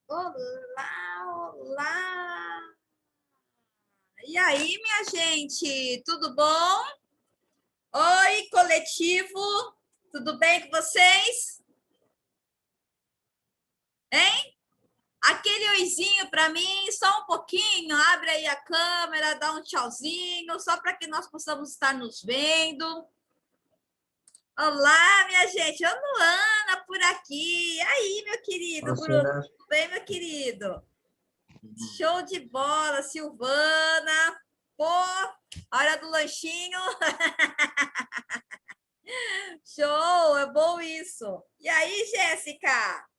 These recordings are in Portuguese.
Olá, olá! E aí, minha gente, tudo bom? Oi, coletivo, tudo bem com vocês? Hein? Aquele oizinho para mim, só um pouquinho, abre aí a câmera, dá um tchauzinho, só para que nós possamos estar nos vendo. Olá, minha gente, ô Luana por aqui. E aí, meu querido Bruno, Luciana, tudo bem, meu querido? Show de bola, Silvana. Pô, hora do lanchinho. Show, é bom isso. E aí, Jéssica?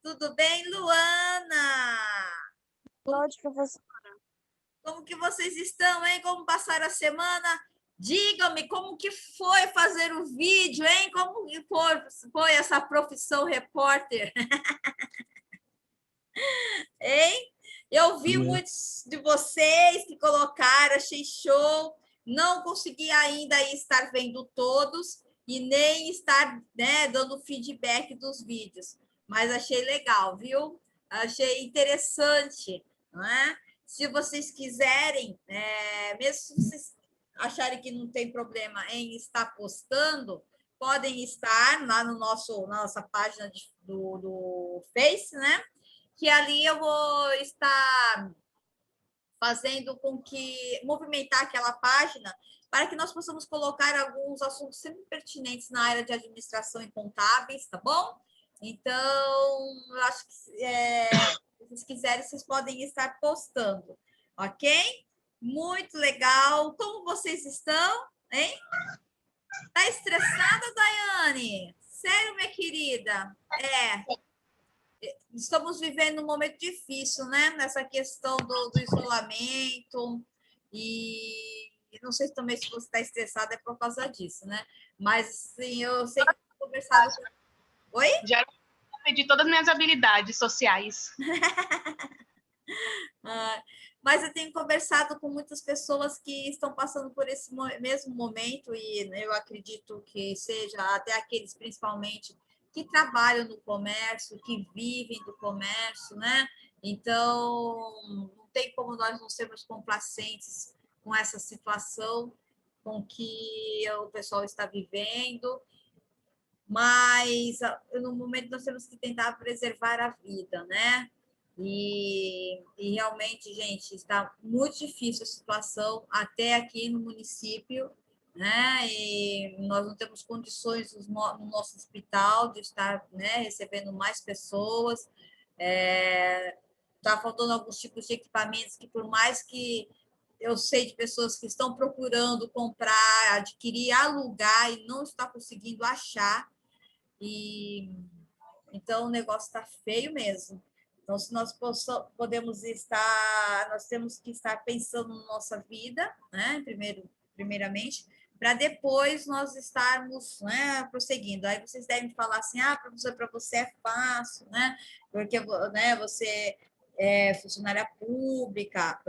Tudo bem, Luana? Como, Noite, professor. como que vocês estão, hein? Como passaram a semana? Digam-me como que foi fazer o vídeo, hein? Como que foi essa profissão repórter, hein? Eu vi dia. muitos de vocês que colocaram, achei show. Não consegui ainda estar vendo todos e nem estar, né, dando feedback dos vídeos, mas achei legal, viu? Achei interessante, não é? Se vocês quiserem, mesmo se vocês acharem que não tem problema em estar postando, podem estar lá no na nossa página do Face, né? Que ali eu vou estar fazendo com que movimentar aquela página para que nós possamos colocar alguns assuntos sempre pertinentes na área de administração e contábeis, tá bom? Então, eu acho que se vocês quiserem, vocês podem estar postando, ok? Muito legal. Como vocês estão, hein? Tá estressada, Daiane? Sério, minha querida? Estamos vivendo um momento difícil, né? Nessa questão do isolamento, e não sei também se você está estressada é por causa disso, né? Mas, sim, eu sei que eu tenho conversado com... Oi? Já perdi todas as minhas habilidades sociais. Mas eu tenho conversado com muitas pessoas que estão passando por esse mesmo momento, e eu acredito que seja até aqueles, principalmente, que trabalham no comércio, que vivem do comércio, né? Então, não tem como nós não sermos complacentes com essa situação com que o pessoal está vivendo, mas no momento nós temos que tentar preservar a vida, né? E realmente, gente, está muito difícil a situação até aqui no município, né? E nós não temos condições no nosso hospital de estar, né, recebendo mais pessoas. Está faltando alguns tipos de equipamentos que, por mais que eu sei de pessoas que estão procurando comprar, adquirir, alugar e não está conseguindo achar, e então o negócio está feio mesmo. Então, se nós podemos estar, nós temos que estar pensando na nossa vida, né? Primeiramente, para depois nós estarmos, né, prosseguindo. Aí vocês devem falar assim: ah, professor, para você é fácil, né? Porque, né, você é funcionária pública,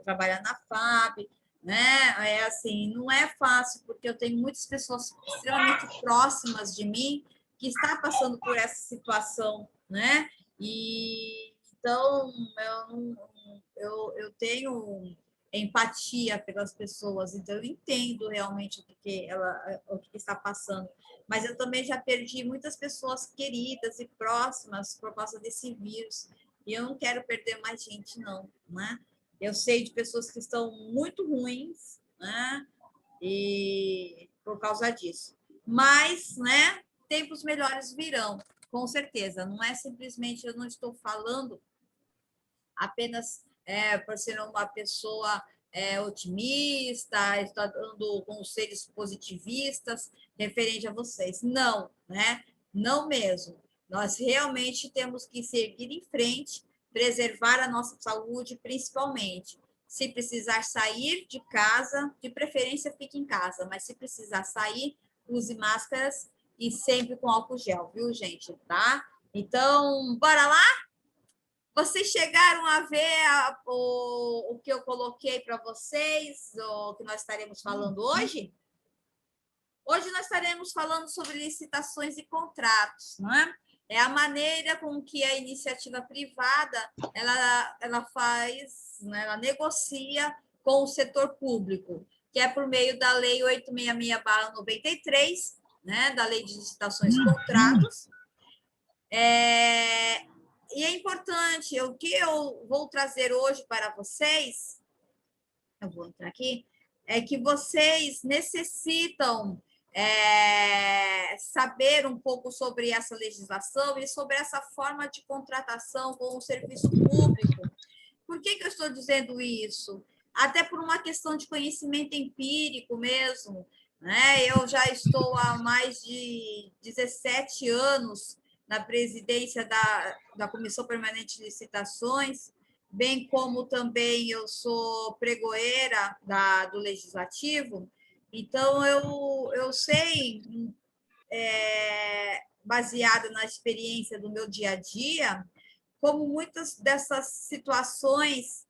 trabalha na FAB, né? É assim, não é fácil, porque eu tenho muitas pessoas extremamente próximas de mim que está passando por essa situação, né? E então eu tenho empatia pelas pessoas, então eu entendo realmente o que está passando. Mas eu também já perdi muitas pessoas queridas e próximas por causa desse vírus. E eu não quero perder mais gente, não, né? Eu sei de pessoas que estão muito ruins, né? E por causa disso. Mas, né, tempos melhores virão, com certeza. Não é simplesmente, eu não estou falando apenas por ser uma pessoa otimista, estou dando conselhos positivistas referente a vocês. Não, né? Não mesmo. Nós realmente temos que seguir em frente, preservar a nossa saúde, principalmente. Se precisar sair de casa, de preferência fique em casa, mas se precisar sair, use máscaras e sempre com álcool gel, viu, gente? Tá? Então, bora lá? Vocês chegaram a ver o que eu coloquei para vocês, o que nós estaremos falando hoje? Hoje nós estaremos falando sobre licitações e contratos, não é? é a maneira com que a iniciativa privada ela faz, né, ela negocia com o setor público, que é por meio da Lei 866/93, né, da Lei de Licitações e Contratos. E é importante, o que eu vou trazer hoje para vocês, eu vou entrar aqui, é que vocês necessitam saber um pouco sobre essa legislação e sobre essa forma de contratação com o serviço público. Por que eu estou dizendo isso? Até por uma questão de conhecimento empírico mesmo, né? Eu já estou há mais de 17 anos na presidência da Comissão Permanente de Licitações, bem como também eu sou pregoeira do Legislativo, então eu sei, baseada na experiência do meu dia a dia, como muitas dessas situações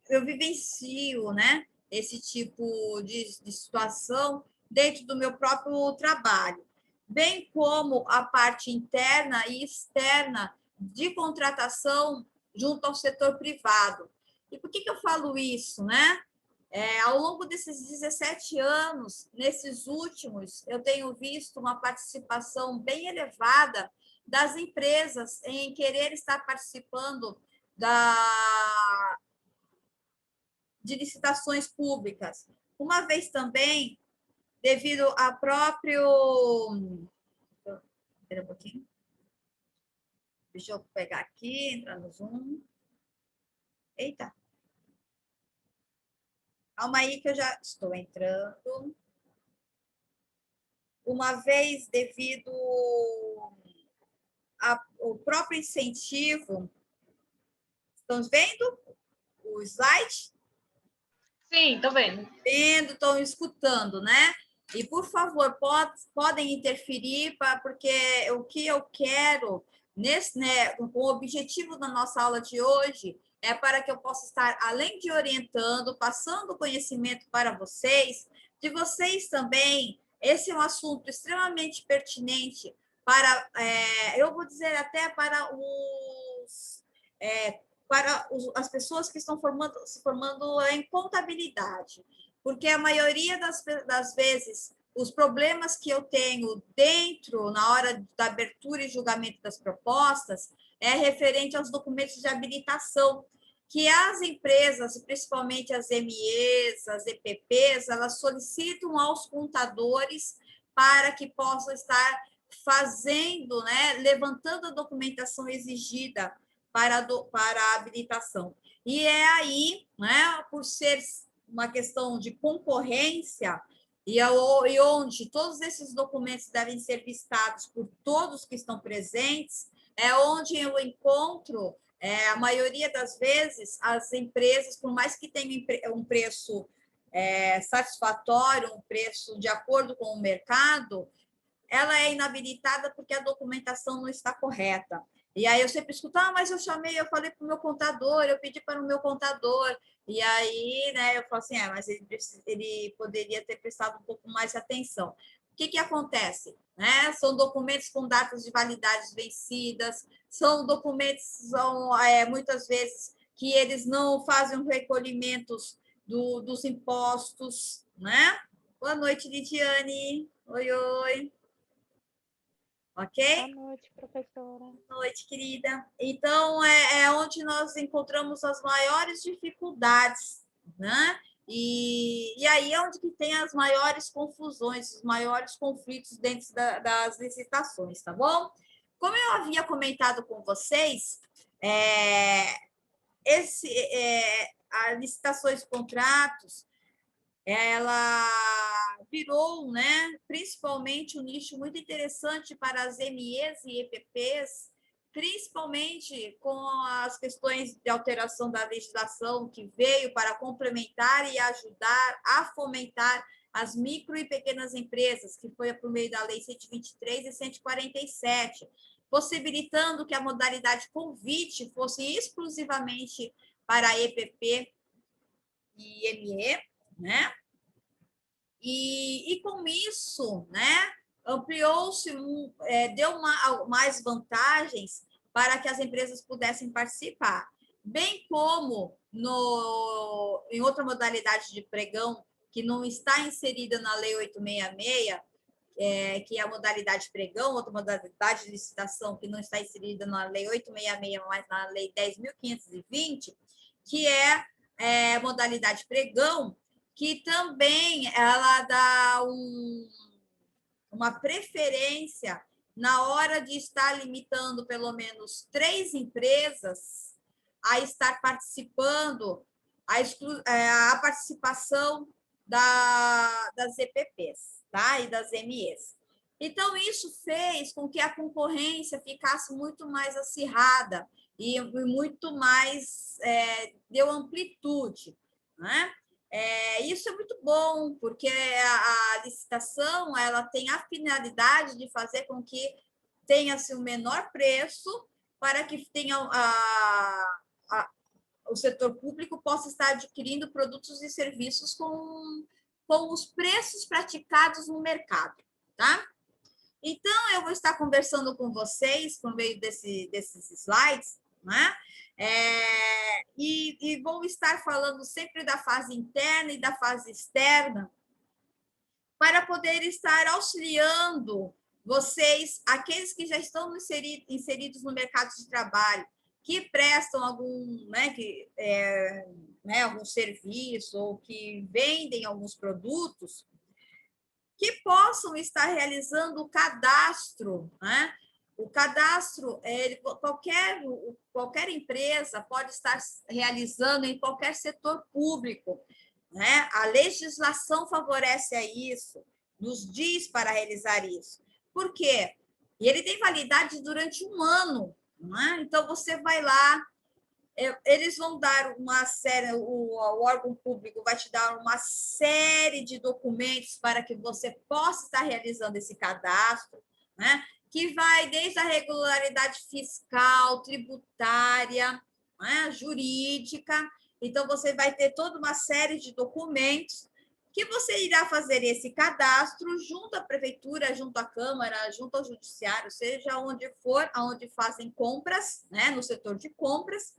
eu vivencio, né? Esse tipo de situação dentro do meu próprio trabalho, bem como a parte interna e externa de contratação junto ao setor privado. E por que eu falo isso, né? Ao longo desses 17 anos, nesses últimos, eu tenho visto uma participação bem elevada das empresas em querer estar participando de licitações públicas. Uma vez também, devido a próprio... Espera um pouquinho. Deixa eu pegar aqui, entrar no Zoom. Eita. Calma aí que eu já estou entrando. Uma vez, devido ao próprio incentivo... Estão vendo o slide? Sim, estou vendo. Vendo, estão escutando, né? E, por favor, podem interferir, porque o que eu quero, né, o objetivo da nossa aula de hoje é para que eu possa estar, além de orientando, passando conhecimento para vocês, de vocês também. Esse é um assunto extremamente pertinente para, eu vou dizer até para as pessoas que estão se formando em contabilidade, porque a maioria das vezes os problemas que eu tenho na hora da abertura e julgamento das propostas é referente aos documentos de habilitação, que as empresas, principalmente as MEs, as EPPs, elas solicitam aos contadores para que possam estar fazendo, né, levantando a documentação exigida para a habilitação. E é aí, né, por ser uma questão de concorrência, e onde todos esses documentos devem ser vistados por todos que estão presentes, é onde eu encontro, a maioria das vezes, as empresas, por mais que tenham um preço satisfatório, um preço de acordo com o mercado, ela é inabilitada porque a documentação não está correta. E aí eu sempre escuto, mas eu falei para o meu contador, eu pedi para o meu contador. E aí, né, eu falo assim, mas ele poderia ter prestado um pouco mais de atenção. O que acontece? Né? São documentos com datas de validade vencidas, são documentos, muitas vezes, que eles não fazem o recolhimento dos impostos, né? Boa noite, Lidiane. Oi, oi. Ok? Boa noite, professora. Boa noite, querida. Então, é onde nós encontramos as maiores dificuldades, né? E aí é onde que tem as maiores confusões, os maiores conflitos dentro das licitações, tá bom? Como eu havia comentado com vocês, as licitações e contratos, ela virou, né, principalmente um nicho muito interessante para as MEs e EPPs, principalmente com as questões de alteração da legislação que veio para complementar e ajudar a fomentar as micro e pequenas empresas, que foi por meio da Lei 123 e 147, possibilitando que a modalidade convite fosse exclusivamente para EPP e ME, né? E com isso, né, ampliou-se, deu mais vantagens para que as empresas pudessem participar, bem como em outra modalidade de pregão que não está inserida na Lei 866, que é a modalidade pregão, outra modalidade de licitação que não está inserida na Lei 866, mas na Lei 10.520, que é modalidade pregão, que também ela dá uma preferência na hora de estar limitando pelo menos 3 empresas a estar participando, a participação das EPPs, tá? E das MEs. Então, isso fez com que a concorrência ficasse muito mais acirrada e muito mais, deu amplitude, né? Isso é muito bom, porque a licitação ela tem a finalidade de fazer com que tenha-se o menor preço para que tenha o setor público possa estar adquirindo produtos e serviços com os preços praticados no mercado, tá? Então, eu vou estar conversando com vocês por meio desses slides, né? E vou estar falando sempre da fase interna e da fase externa, para poder estar auxiliando vocês, aqueles que já estão inseridos no mercado de trabalho, que prestam algum serviço ou que vendem alguns produtos, que possam estar realizando o cadastro, né? O cadastro, qualquer empresa pode estar realizando em qualquer setor público, né? A legislação favorece a isso, nos diz para realizar isso. Por quê? E ele tem validade durante 1 ano, né? Então, você vai lá, eles vão dar uma série, o órgão público vai te dar uma série de documentos para que você possa estar realizando esse cadastro, né? Que vai desde a regularidade fiscal, tributária, né? Jurídica. Então, você vai ter toda uma série de documentos que você irá fazer esse cadastro junto à prefeitura, junto à Câmara, junto ao judiciário, seja onde for, onde fazem compras, né? No setor de compras.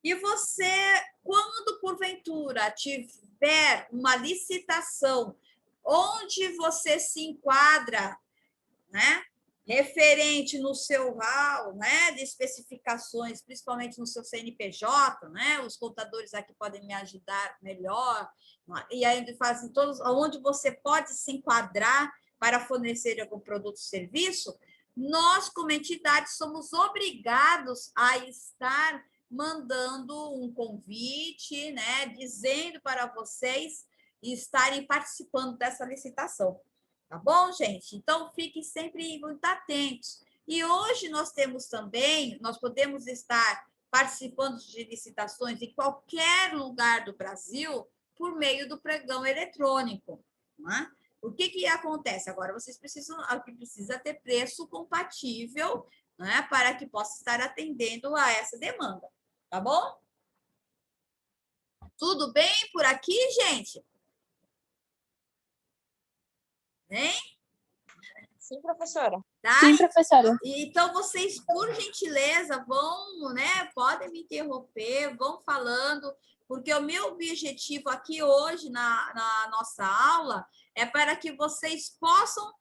E você, quando porventura tiver uma licitação onde você se enquadra, né, referente no seu RAL, né, de especificações, principalmente no seu CNPJ, né, os contadores aqui podem me ajudar melhor, e aí fazem todos, onde você pode se enquadrar para fornecer algum produto ou serviço, nós, como entidade, somos obrigados a estar mandando um convite, né, dizendo para vocês estarem participando dessa licitação. Tá bom, gente? Então, fiquem sempre muito atentos. E hoje nós temos também, nós podemos estar participando de licitações em qualquer lugar do Brasil por meio do pregão eletrônico, né? O que acontece? Agora, vocês precisa ter preço compatível, né, para que possa estar atendendo a essa demanda. Tá bom? Tudo bem por aqui, gente? Hein? Sim, professora. Tá? Sim, professora. Então, vocês, por gentileza, vão, né? Podem me interromper, vão falando, porque o meu objetivo aqui hoje na nossa aula é para que vocês possam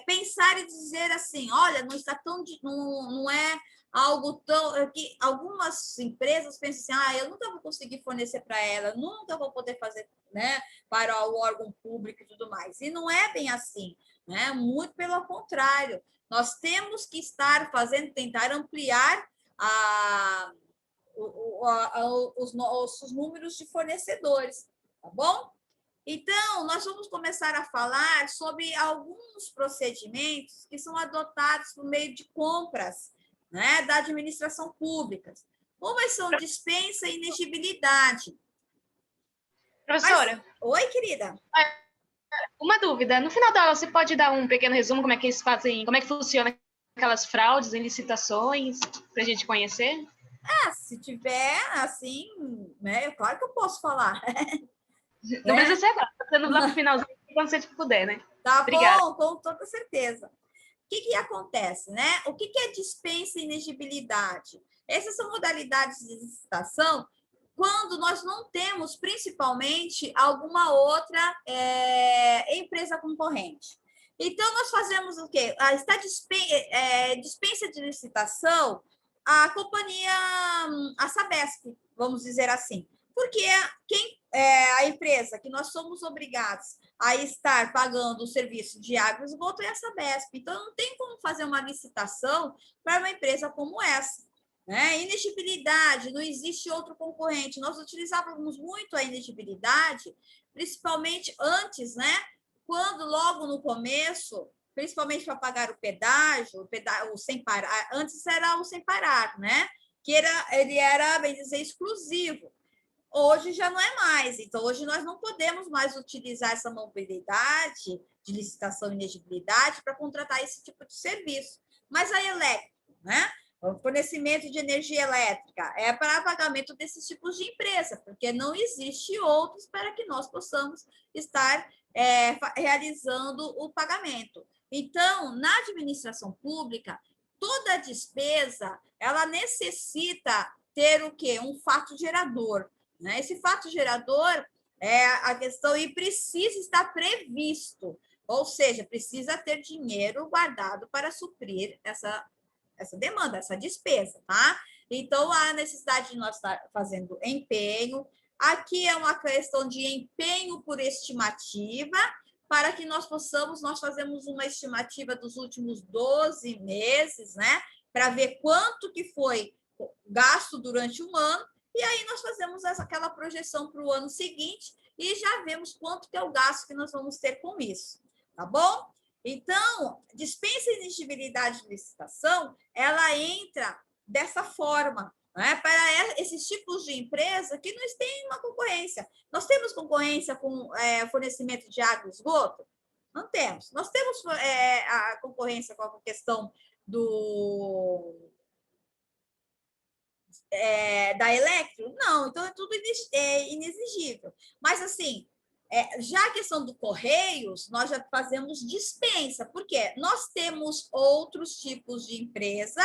pensar e dizer assim, olha, não está tão, não é algo tão que algumas empresas pensam assim, eu nunca vou conseguir fornecer para ela, nunca vou poder fazer, né, para o órgão público e tudo mais. E não é bem assim, né? Muito pelo contrário, nós temos que estar tentar ampliar os nossos números de fornecedores, tá bom? Então, nós vamos começar a falar sobre alguns procedimentos que são adotados por meio de compras, né, da administração pública. Umas são dispensa e inexigibilidade. Professora. Oi, querida. Uma dúvida. No final da aula, você pode dar um pequeno resumo como é que eles fazem, como é que funciona aquelas fraudes em licitações, para a gente conhecer? Se tiver, assim, né, claro que eu posso falar. Não precisa ser agora, tá sendo lá pro finalzinho, quando você puder, né? Tá Obrigada. bom, com toda certeza. O que acontece, né? O que é dispensa e inegibilidade? Essas são modalidades de licitação quando nós não temos, principalmente, alguma outra empresa concorrente. Então, nós fazemos o quê? Está dispensa de licitação a companhia, a Sabesp, vamos dizer assim. Porque a empresa que nós somos obrigados a estar pagando o serviço de água e esgoto é a Sabesp. Então, não tem como fazer uma licitação para uma empresa como essa. Né? Inegibilidade, não existe outro concorrente. Nós utilizávamos muito a inegibilidade, principalmente antes, né? Quando logo no começo, principalmente para pagar o pedágio, o sem parar, antes era o sem parar, né? Ele era, bem dizer, exclusivo. Hoje já não é mais. Então, hoje nós não podemos mais utilizar essa mobilidade de licitação e inegibilidade para contratar esse tipo de serviço. Mas a elétrica, né? O fornecimento de energia elétrica é para pagamento desses tipos de empresa, porque não existe outros para que nós possamos estar realizando o pagamento. Então, na administração pública, toda despesa ela necessita ter o quê? Um fato gerador. Né? Esse fato gerador é a questão e precisa estar previsto, ou seja, precisa ter dinheiro guardado para suprir essa demanda, essa despesa, tá? Então, há necessidade de nós estar fazendo empenho. Aqui é uma questão de empenho por estimativa, para que nós fazemos uma estimativa dos últimos 12 meses, né? Para ver quanto que foi gasto durante um ano, e aí nós fazemos aquela projeção para o ano seguinte e já vemos quanto que é o gasto que nós vamos ter com isso, tá bom? Então, dispensa e inexigibilidade de licitação, ela entra dessa forma, né, para esses tipos de empresa que nós temos uma concorrência. Nós temos concorrência com fornecimento de água e esgoto? Não temos. Nós temos a concorrência com a questão da Electro? Não, então é tudo inexigível. Mas, assim, já a questão do Correios, nós já fazemos dispensa, porque nós temos outros tipos de empresa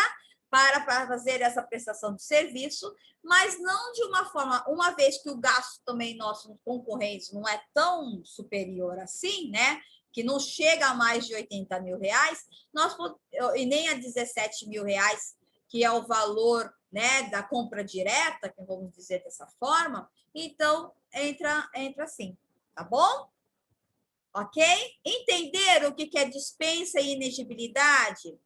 para fazer essa prestação de serviço, mas não de uma forma, uma vez que o gasto também nosso com Correios não é tão superior assim, né? Que não chega a mais de 80 mil reais, e nem a 17 mil reais, que é o valor, né, da compra direta, que vamos dizer dessa forma, então entra assim. Tá bom? Ok? Entenderam o que é dispensa e inexigibilidade?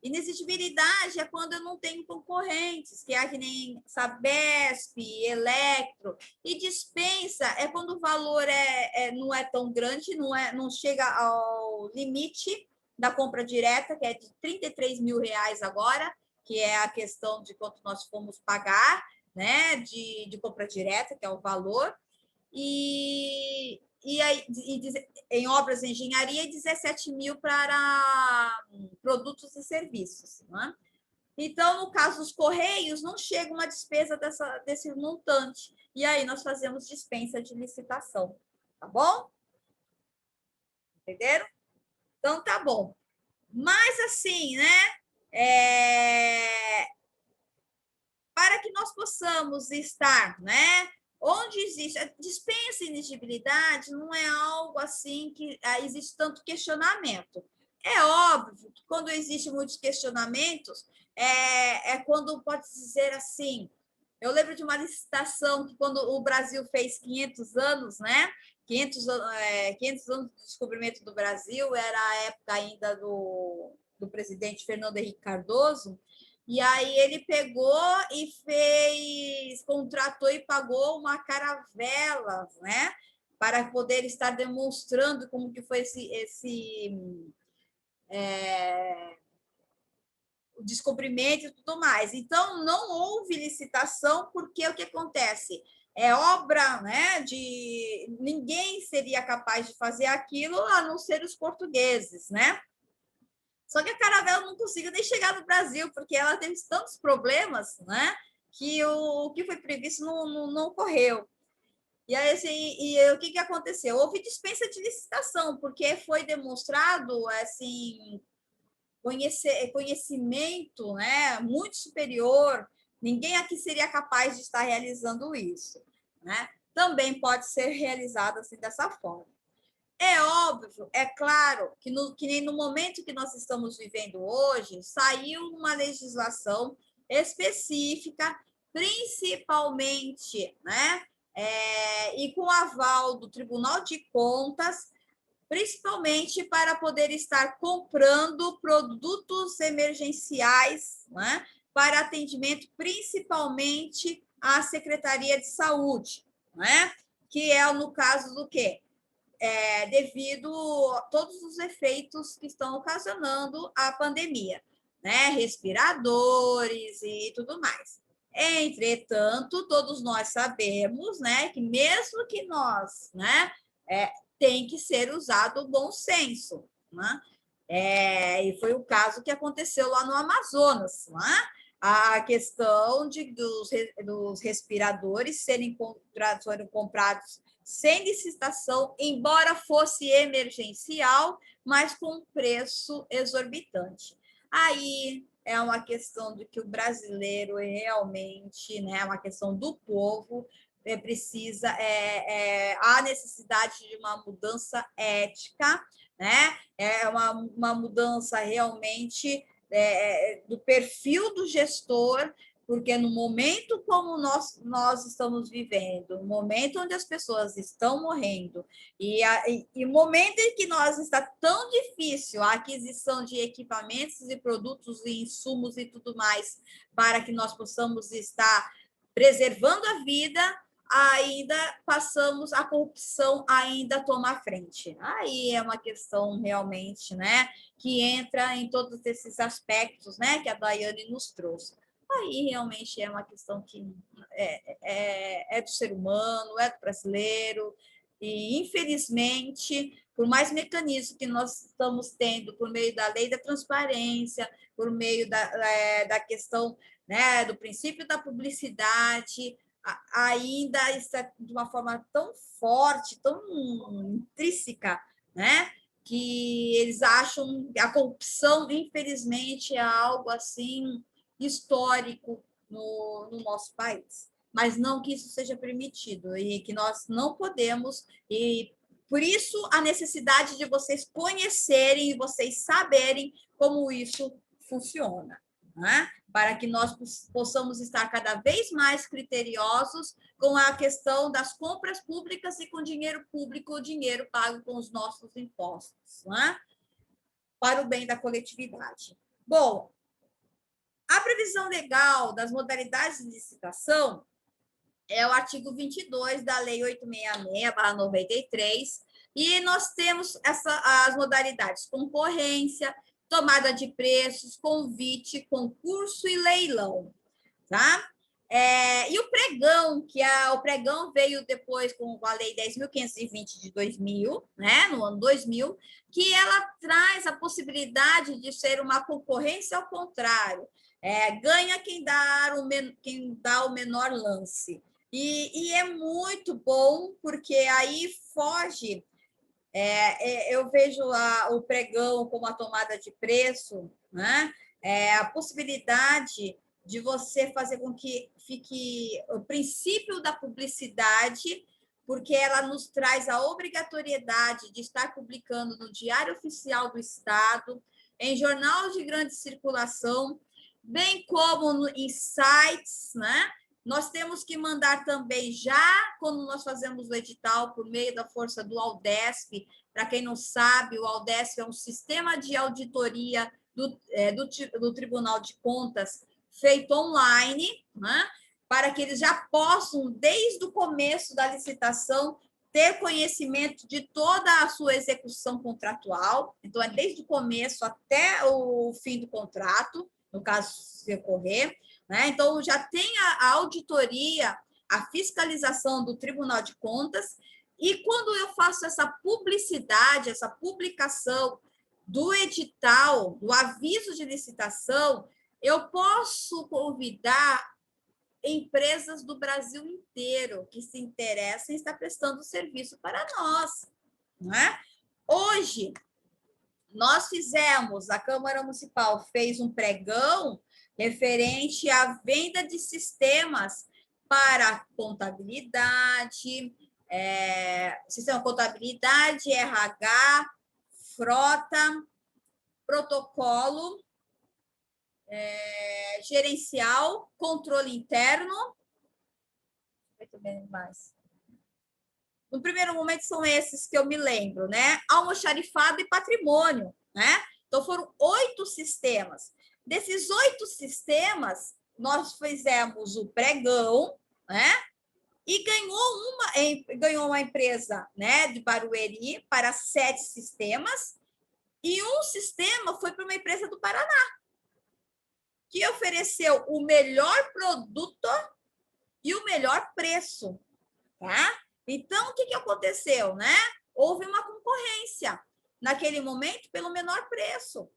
Inexigibilidade é quando eu não tenho concorrentes, que é que nem Sabesp, Electro. E dispensa é quando o valor não é tão grande, não chega ao limite da compra direta, que é de 33 mil reais agora, que é a questão de quanto nós fomos pagar, né, de compra direta, que é o valor. Em obras de engenharia, e 17 mil para produtos e serviços. Né? Então, no caso dos Correios, não chega uma despesa desse montante. E aí nós fazemos dispensa de licitação. Tá bom? Entenderam? Então, tá bom. Mas, assim, né? Para que nós possamos estar, né? Onde existe a dispensa e inexigibilidade, não é algo assim que existe tanto questionamento. É óbvio que quando existem muitos questionamentos, quando pode dizer assim. Eu lembro de uma licitação que, quando o Brasil fez 500 anos, né? 500 anos do descobrimento do Brasil, era a época ainda do presidente Fernando Henrique Cardoso. E aí ele pegou e contratou e pagou uma caravela, né? Para poder estar demonstrando como que foi o descobrimento e tudo mais. Então, não houve licitação, porque o que acontece? É obra, né, de ninguém seria capaz de fazer aquilo, a não ser os portugueses, né? Só que a caravela não conseguiu nem chegar no Brasil, porque ela teve tantos problemas, né, que o que foi previsto não ocorreu. E aí, assim, e o que aconteceu? Houve dispensa de licitação, porque foi demonstrado assim, conhecimento, né, muito superior. Ninguém aqui seria capaz de estar realizando isso, né? Também pode ser realizado assim dessa forma. É óbvio, é claro, que nem no momento que nós estamos vivendo hoje, saiu uma legislação específica, principalmente, né? E com o aval do Tribunal de Contas, principalmente para poder estar comprando produtos emergenciais, né? Para atendimento, principalmente à Secretaria de Saúde, né? Que é no caso do quê? Devido a todos os efeitos que estão ocasionando a pandemia, né? Respiradores e tudo mais. Entretanto, todos nós sabemos, né, que mesmo que nós, né, tem que ser usado o bom senso, né? E foi o caso que aconteceu lá no Amazonas, né? A questão dos respiradores foram comprados sem licitação, embora fosse emergencial, mas com um preço exorbitante. Aí é uma questão de que o brasileiro realmente, né, é uma questão do povo, precisa, há necessidade de uma mudança ética, né? É uma mudança realmente do perfil do gestor, porque no momento como nós estamos vivendo, no momento onde as pessoas estão morrendo, e momento em que nós está tão difícil a aquisição de equipamentos e produtos e insumos e tudo mais, para que nós possamos estar preservando a vida, ainda passamos a corrupção ainda tomar frente. Aí é uma questão realmente, né, que entra em todos esses aspectos, né, que a Daiane nos trouxe. Aí realmente é uma questão que é do ser humano, é do brasileiro, e infelizmente, por mais mecanismos que nós estamos tendo por meio da lei da transparência, por meio da questão, né, do princípio da publicidade, ainda está de uma forma tão forte, tão intrínseca, né? Que eles acham que a corrupção, infelizmente, é algo assim histórico no nosso país. Mas não que isso seja permitido e que nós não podemos, e por isso a necessidade de vocês conhecerem e vocês saberem como isso funciona, né? Para que nós possamos estar cada vez mais criteriosos com a questão das compras públicas e com dinheiro público, o dinheiro pago com os nossos impostos, né? Para o bem da coletividade. Bom, a previsão legal das modalidades de licitação é o artigo 22 da Lei 866/93, e nós temos as modalidades: concorrência, tomada de preços, convite, concurso e leilão, tá? E o pregão, o pregão veio depois com a Lei 10.520 de 2000, né, no ano 2000, que ela traz a possibilidade de ser uma concorrência ao contrário. Ganha quem dá o menor lance. E é muito bom, porque aí foge. Eu vejo o pregão como a tomada de preço, né? A possibilidade de você fazer com que fique o princípio da publicidade, porque ela nos traz a obrigatoriedade de estar publicando no Diário Oficial do Estado, em jornal de grande circulação, bem como em sites, né? Nós temos que mandar também, já quando nós fazemos o edital, por meio da força do Aldesp. Para quem não sabe, o Aldesp é um sistema de auditoria do Tribunal de Contas feito online, né? Para que eles já possam, desde o começo da licitação, ter conhecimento de toda a sua execução contratual. Então, é desde o começo até o fim do contrato, no caso, se ocorrer, né? Então, já tem a auditoria, a fiscalização do Tribunal de Contas, e quando eu faço essa publicidade, essa publicação do edital, do aviso de licitação, eu posso convidar empresas do Brasil inteiro que se interessam em estar prestando serviço para nós, não é? Hoje, a Câmara Municipal fez um pregão referente à venda de sistemas para contabilidade, sistema contabilidade, RH, frota, protocolo, gerencial, controle interno. Muito bem, mais. No primeiro momento, são esses que eu me lembro, né? Almoxarifado e patrimônio, né? Então, foram 8 sistemas. Desses 8 sistemas, nós fizemos o pregão, né? E ganhou uma empresa, né, de Barueri para 7 sistemas, e um sistema foi para uma empresa do Paraná, que ofereceu o melhor produto e o melhor preço, tá? Então, o que aconteceu, né? Houve uma concorrência, naquele momento, pelo menor preço.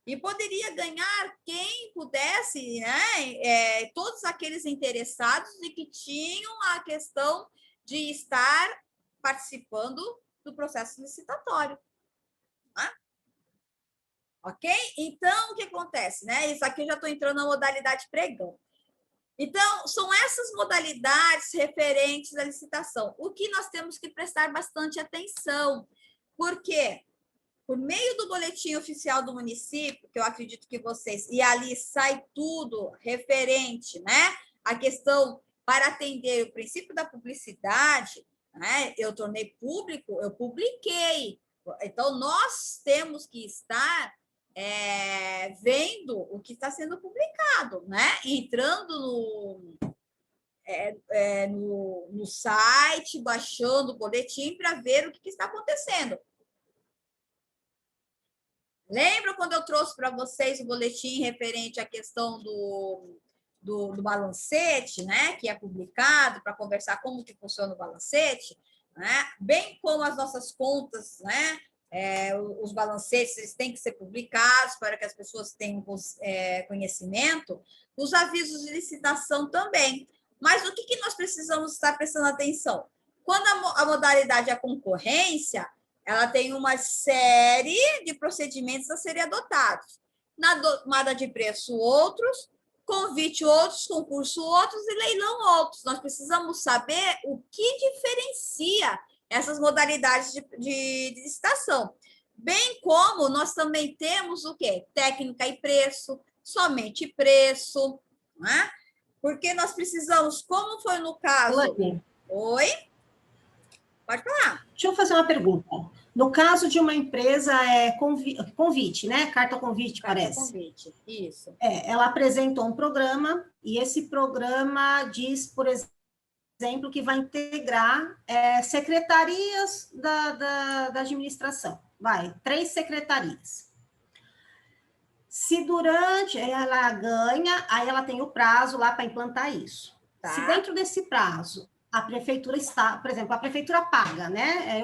E poderia ganhar quem pudesse, né? Todos aqueles interessados e que tinham a questão de estar participando do processo licitatório. Tá? Ok? Então, o que acontece, né? Isso aqui eu já estou entrando na modalidade pregão. Então, são essas modalidades referentes à licitação. O que nós temos que prestar bastante atenção, porque por meio do boletim oficial do município, que eu acredito que vocês, e ali sai tudo referente, né, à questão para atender o princípio da publicidade, né, eu tornei público, eu publiquei. Então, nós temos que estar vendo o que está sendo publicado, né? Entrando no site, baixando o boletim para ver o que está acontecendo. Lembra quando eu trouxe para vocês o boletim referente à questão do balancete, né? Que é publicado para conversar como que funciona o balancete, né? Bem como as nossas contas, né? Os balancetes eles têm que ser publicados para que as pessoas tenham conhecimento, os avisos de licitação também. Mas o que nós precisamos estar prestando atenção? Quando a modalidade é a concorrência, ela tem uma série de procedimentos a serem adotados. Na tomada de preço, outros, convite, outros, concurso, outros e leilão, outros. Nós precisamos saber o que diferencia essas modalidades de licitação. Bem como nós também temos o quê? Técnica e preço, somente preço, né? Porque nós precisamos, como foi no caso... Oi? Pode falar. Deixa eu fazer uma pergunta. No caso de uma empresa, convite, né? Carta convite, parece. Carta convite, isso. Ela apresentou um programa, e esse programa diz, por exemplo, que vai integrar secretarias da administração. 3 secretarias. Se durante ela ganha, aí ela tem o prazo lá para implantar isso. Tá. Se dentro desse prazo a prefeitura está, por exemplo, a prefeitura paga, né?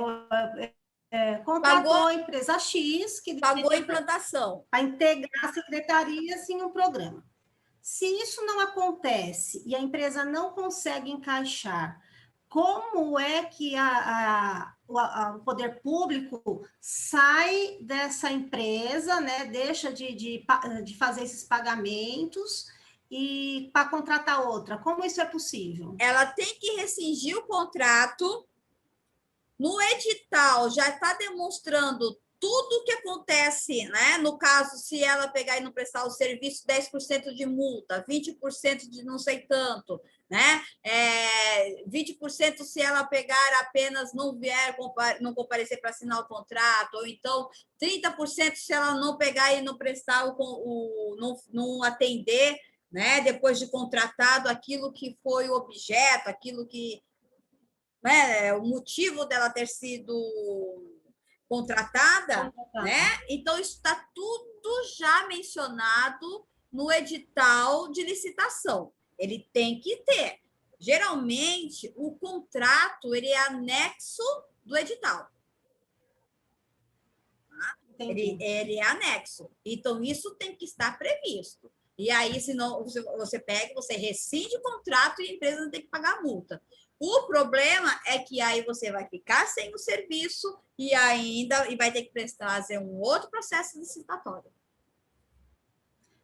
Contratou a empresa X que pagou a implantação para integrar secretarias em um programa. Se isso não acontece e a empresa não consegue encaixar, como é que o poder público sai dessa empresa, né? Deixa de fazer esses pagamentos e para contratar outra? Como isso é possível? Ela tem que rescindir o contrato. No edital já está demonstrando tudo o que acontece, né? No caso, se ela pegar e não prestar o serviço, 10% de multa, 20% de não sei tanto, né? 20% se ela pegar apenas não comparecer para assinar o contrato, ou então 30% se ela não pegar e não prestar não atender, né? Depois de contratado aquilo que foi o objeto, aquilo que, né? O motivo dela ter sido contratada, né? Então, isso está tudo já mencionado no edital de licitação. Ele tem que ter. Geralmente, o contrato ele é anexo do edital. Tá? Ele é anexo. Então, isso tem que estar previsto. E aí, se não, você pega, você rescinde o contrato e a empresa não tem que pagar a multa. O problema é que aí você vai ficar sem o serviço e vai ter que fazer um outro processo licitatório.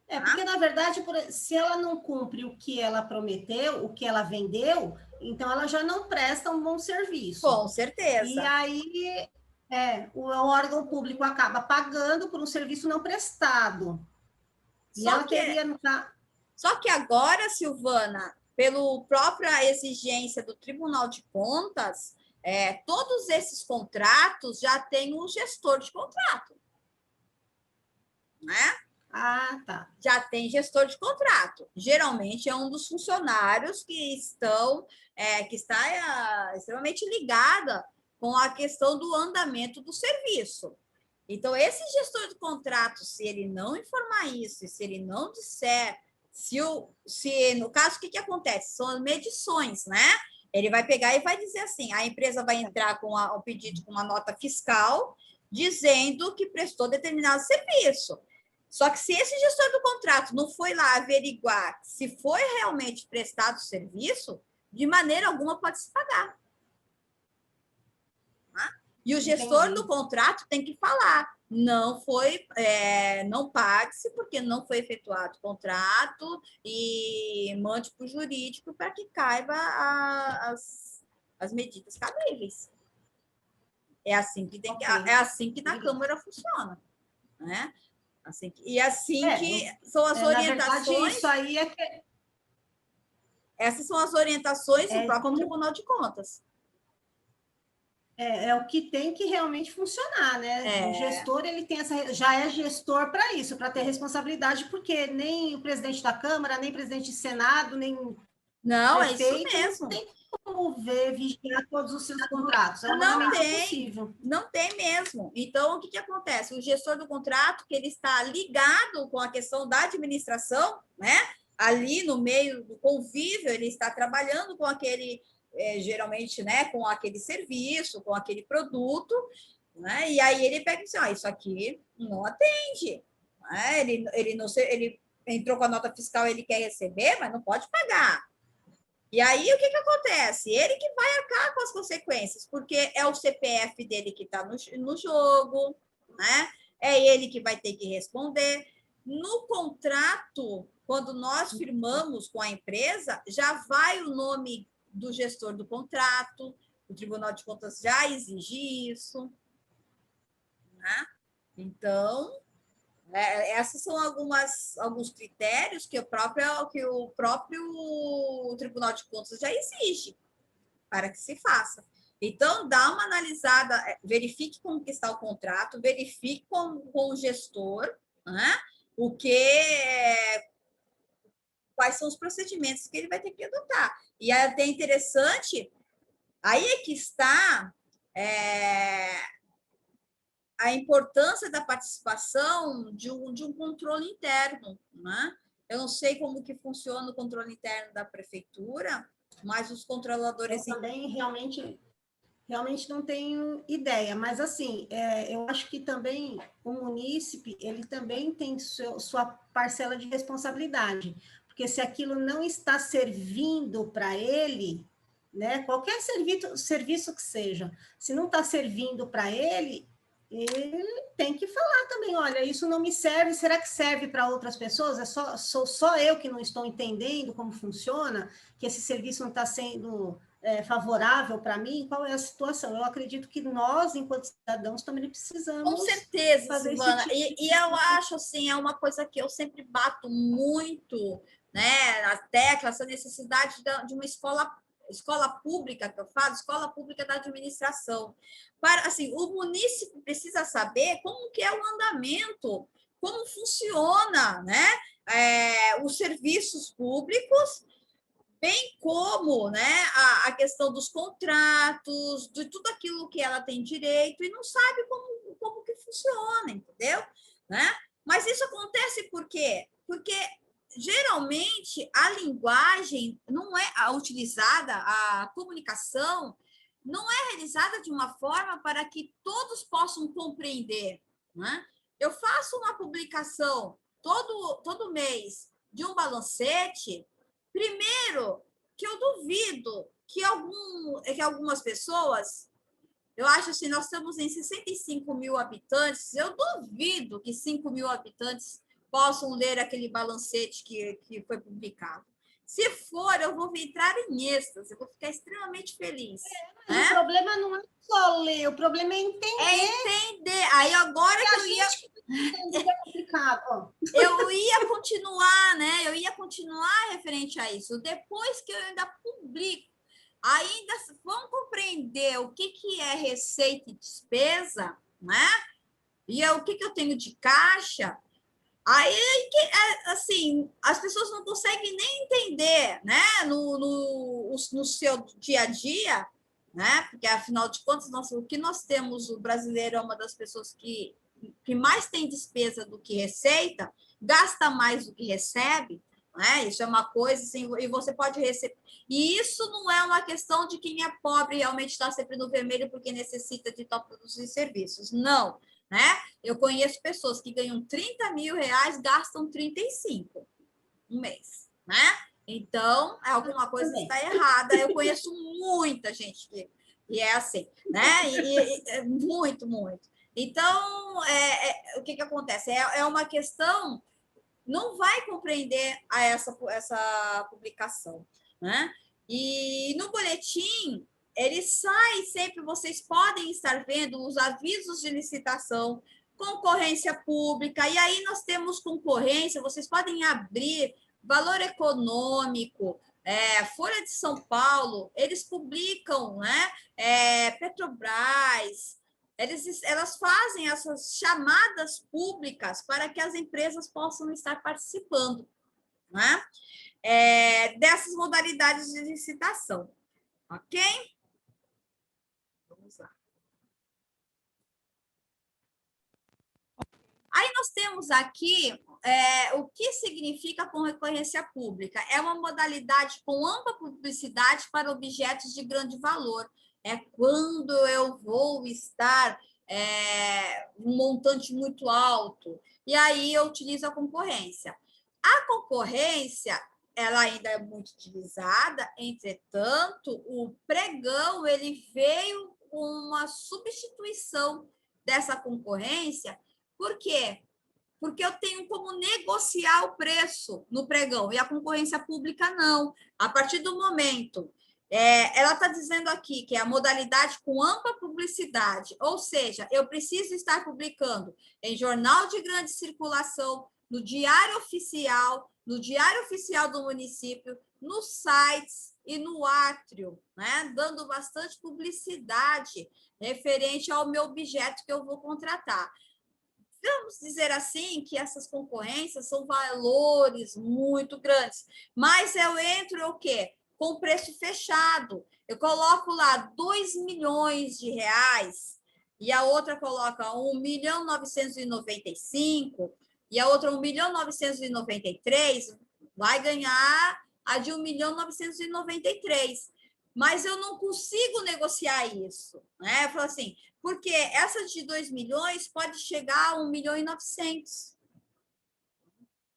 Porque, na verdade, se ela não cumpre o que ela prometeu, o que ela vendeu, então ela já não presta um bom serviço. Com certeza. E aí o órgão público acaba pagando por um serviço não prestado. Só que agora, Silvana, pela própria exigência do Tribunal de Contas, todos esses contratos já têm um gestor de contrato. Né? Ah, tá. Já tem gestor de contrato. Geralmente é um dos funcionários que está extremamente ligada com a questão do andamento do serviço. Então, esse gestor de contrato, se ele não informar isso, se ele não disser, no caso, o que acontece? São as medições, né? Ele vai pegar e vai dizer assim, a empresa vai entrar com um pedido com uma nota fiscal, dizendo que prestou determinado serviço. Só que se esse gestor do contrato não foi lá averiguar se foi realmente prestado o serviço, de maneira alguma pode se pagar. E o gestor do contrato tem que falar, não pague-se porque não foi efetuado o contrato e mande para o jurídico para que caiba as medidas cabíveis. É assim que na Câmara funciona, né? São as orientações. Na verdade, isso aí essas são as orientações do próprio Tribunal de Contas. É o que tem que realmente funcionar, né? O gestor, ele tem já é gestor para isso, para ter responsabilidade, porque nem o presidente da Câmara, nem o presidente do Senado, nem não, prefeito, é isso mesmo. Não tem como vigiar todos os seus contratos. É humanamente impossível. Não tem mesmo. Então, o que acontece? O gestor do contrato, que ele está ligado com a questão da administração, né? Ali no meio do convívio, ele está trabalhando com aquele... geralmente, né, com aquele serviço, com aquele produto, né? E aí ele pega e diz, isso aqui não atende. Né? Ele entrou com a nota fiscal, ele quer receber, mas não pode pagar. E aí, o que acontece? Ele que vai arcar com as consequências, porque é o CPF dele que está no jogo, né? É ele que vai ter que responder. No contrato, quando nós firmamos com a empresa, já vai o nome do gestor do contrato, o Tribunal de Contas já exige isso. Né? Então, esses são alguns critérios que o próprio Tribunal de Contas já exige para que se faça. Então, dá uma analisada, verifique como que está o contrato, verifique com o gestor, né? Quais são os procedimentos que ele vai ter que adotar. E é até interessante, aí é que está a importância da participação de um controle interno, né? Eu não sei como que funciona o controle interno da prefeitura, mas os controladores... Eu também realmente não tenho ideia, mas assim, eu acho que também o munícipe, ele também tem sua parcela de responsabilidade, porque se aquilo não está servindo para ele, né, qualquer serviço que seja, se não está servindo para ele tem que falar também, olha, isso não me serve, será que serve para outras pessoas? Sou só eu que não estou entendendo como funciona, que esse serviço não está sendo favorável para mim? Qual é a situação? Eu acredito que nós, enquanto cidadãos, também precisamos... Com certeza, fazer Silvana. esse tipo E eu acho, assim, é uma coisa que eu sempre bato muito, né, na tecla, essa necessidade de uma escola pública, que eu falo, escola pública da administração. Assim, o munícipe precisa saber como que é o andamento, como funciona, né, os serviços públicos, bem como, né, a questão dos contratos, de tudo aquilo que ela tem direito, e não sabe como que funciona, entendeu? Né? Mas isso acontece por quê? Porque geralmente a linguagem não é utilizada, a comunicação não é realizada de uma forma para que todos possam compreender. Né? Eu faço uma publicação todo mês de um balancete, primeiro, que eu duvido que algumas pessoas, eu acho assim, nós estamos em 65 mil habitantes, eu duvido que 5 mil habitantes possam ler aquele balancete que foi publicado. Se for, eu vou entrar em êxtase, eu vou ficar extremamente feliz. Mas o problema não é só ler, o problema é entender. É entender. Aí agora que eu ia... É complicado. Ó. Eu ia continuar, né? Eu ia continuar referente a isso. Depois que eu ainda publico, ainda vão compreender o que é receita e despesa, né? E o que eu tenho de caixa. Aí, assim, as pessoas não conseguem nem entender, né? No seu dia a dia, né? Porque, afinal de contas, o que nós temos, o brasileiro é uma das pessoas que mais tem despesa do que receita, gasta mais do que recebe, né? Isso é uma coisa, assim, e você pode receber. E isso não é uma questão de quem é pobre realmente está sempre no vermelho porque necessita de tal produtos e serviços. Não, né? Eu conheço pessoas que ganham 30 mil reais, gastam 35 um mês, né? Então, alguma coisa está errada. Eu conheço muita gente que é assim, né? E muito, muito. Então, o que acontece? É uma questão, não vai compreender essa publicação, né? E no boletim, ele sai sempre, vocês podem estar vendo os avisos de licitação, concorrência pública, e aí nós temos concorrência, vocês podem abrir Valor Econômico, Folha de São Paulo, eles publicam, né? Petrobras, elas fazem essas chamadas públicas para que as empresas possam estar participando, né? Dessas modalidades de licitação, ok? Vamos lá. Aí nós temos aqui o que significa concorrência pública. É uma modalidade com ampla publicidade para objetos de grande valor. É quando eu vou estar um montante muito alto, e aí eu utilizo a concorrência. A concorrência, ela ainda é muito utilizada, entretanto, o pregão ele veio com uma substituição dessa concorrência. Por quê? Porque eu tenho como negociar o preço no pregão, e a concorrência pública não. A partir do momento, ela está dizendo aqui que é a modalidade com ampla publicidade, ou seja, eu preciso estar publicando em jornal de grande circulação, no Diário Oficial do município, nos sites e no átrio, né? Dando bastante publicidade referente ao meu objeto que eu vou contratar. Vamos dizer assim que essas concorrências são valores muito grandes, mas eu entro o quê? Com preço fechado. Eu coloco lá 2 milhões de reais e a outra coloca 1.995.000 e a outra 1.993.000, vai ganhar a de 1.993.000. Mas eu não consigo negociar isso, né? Eu falo assim, porque essa de 2 milhões pode chegar a 1.900.000.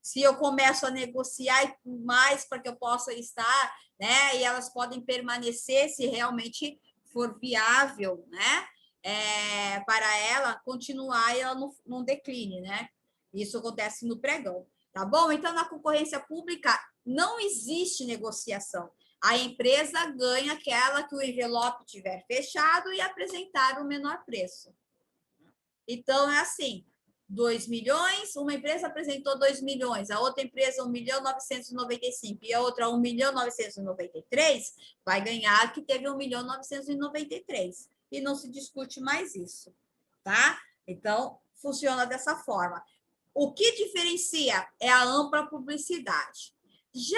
Se eu começo a negociar mais para que eu possa estar, né? E elas podem permanecer se realmente for viável, né? Para ela continuar e ela não decline, né? Isso acontece no pregão, tá bom? Então, na concorrência pública, não existe negociação. A empresa ganha aquela que o envelope tiver fechado e apresentar o menor preço. Então, é assim, 2 milhões, uma empresa apresentou 2 milhões, a outra empresa 1.995.000 e a outra 1.993.000, vai ganhar a que teve 1.993.000. E não se discute mais isso, tá? Então, funciona dessa forma. O que diferencia é a ampla publicidade. Já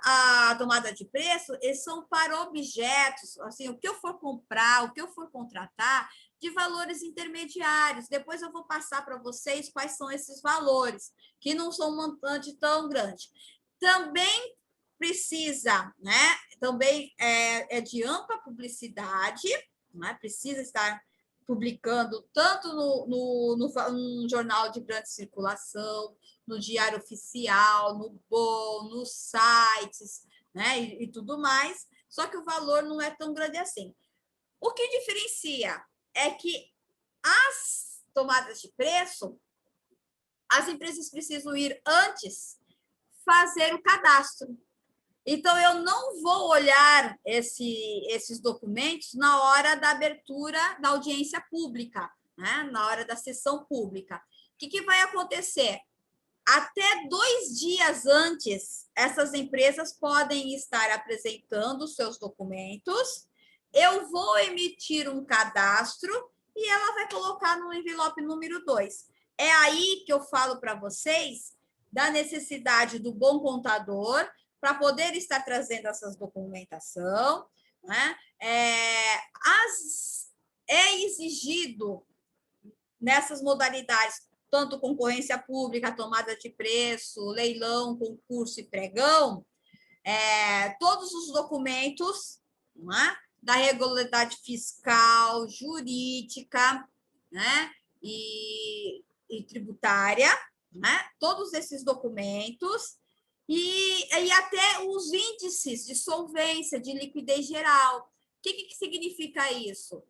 a tomada de preço, eles são para objetos, assim, o que eu for comprar, o que eu for contratar, de valores intermediários. Depois eu vou passar para vocês quais são esses valores, que não são um montante tão grande. Também precisa, né? Também é de ampla publicidade, né? Precisa estar publicando tanto no jornal de grande circulação, no Diário Oficial, no BOL, nos sites, né, e tudo mais, só que o valor não é tão grande assim. O que diferencia é que as tomadas de preço, as empresas precisam ir antes fazer o cadastro. Então, eu não vou olhar esses documentos na hora da abertura da audiência pública, né? Na hora da sessão pública. O que vai acontecer? Até 2 dias antes, essas empresas podem estar apresentando seus documentos, eu vou emitir um cadastro e ela vai colocar no envelope número 2. É aí que eu falo para vocês da necessidade do bom contador para poder estar trazendo essas documentação, né? É exigido nessas modalidades, tanto concorrência pública, tomada de preço, leilão, concurso e pregão, todos os documentos, né, da regularidade fiscal, jurídica, né, e tributária, né, todos esses documentos, e até os índices de solvência, de liquidez geral. O que significa isso?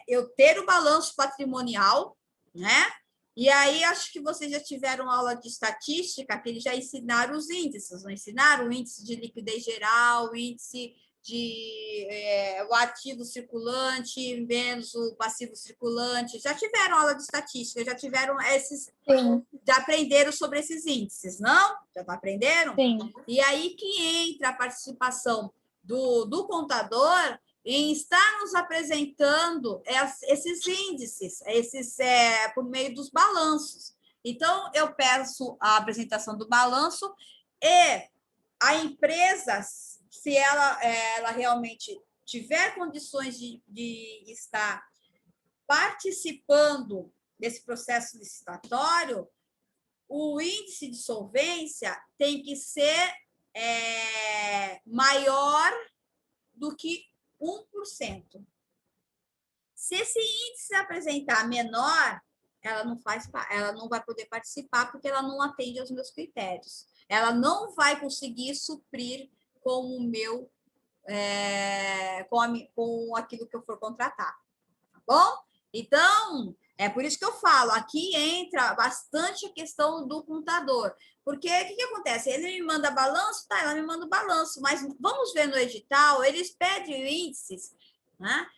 Eu ter o balanço patrimonial, né? E aí, acho que vocês já tiveram aula de estatística, que eles já ensinaram os índices, não ensinaram? O índice de liquidez geral, o índice de o ativo circulante menos o passivo circulante. Já tiveram aula de estatística, já tiveram esses... Sim. Já aprenderam sobre esses índices, não? Já aprenderam? Sim. E aí que entra a participação do contador em estar nos apresentando esses índices, por meio dos balanços. Então, eu peço a apresentação do balanço e a empresa, se ela realmente tiver condições de estar participando desse processo licitatório, o índice de solvência tem que ser maior do que 1%. Se esse índice se apresentar menor, ela não vai poder participar porque ela não atende aos meus critérios. Ela não vai conseguir suprir com o meu, com aquilo que eu for contratar. Tá bom? Então, é por isso que eu falo, aqui entra bastante a questão do contador. Porque o que acontece? Ele me manda balanço, tá, ela me manda o balanço, mas vamos ver no edital, eles pedem índices, né?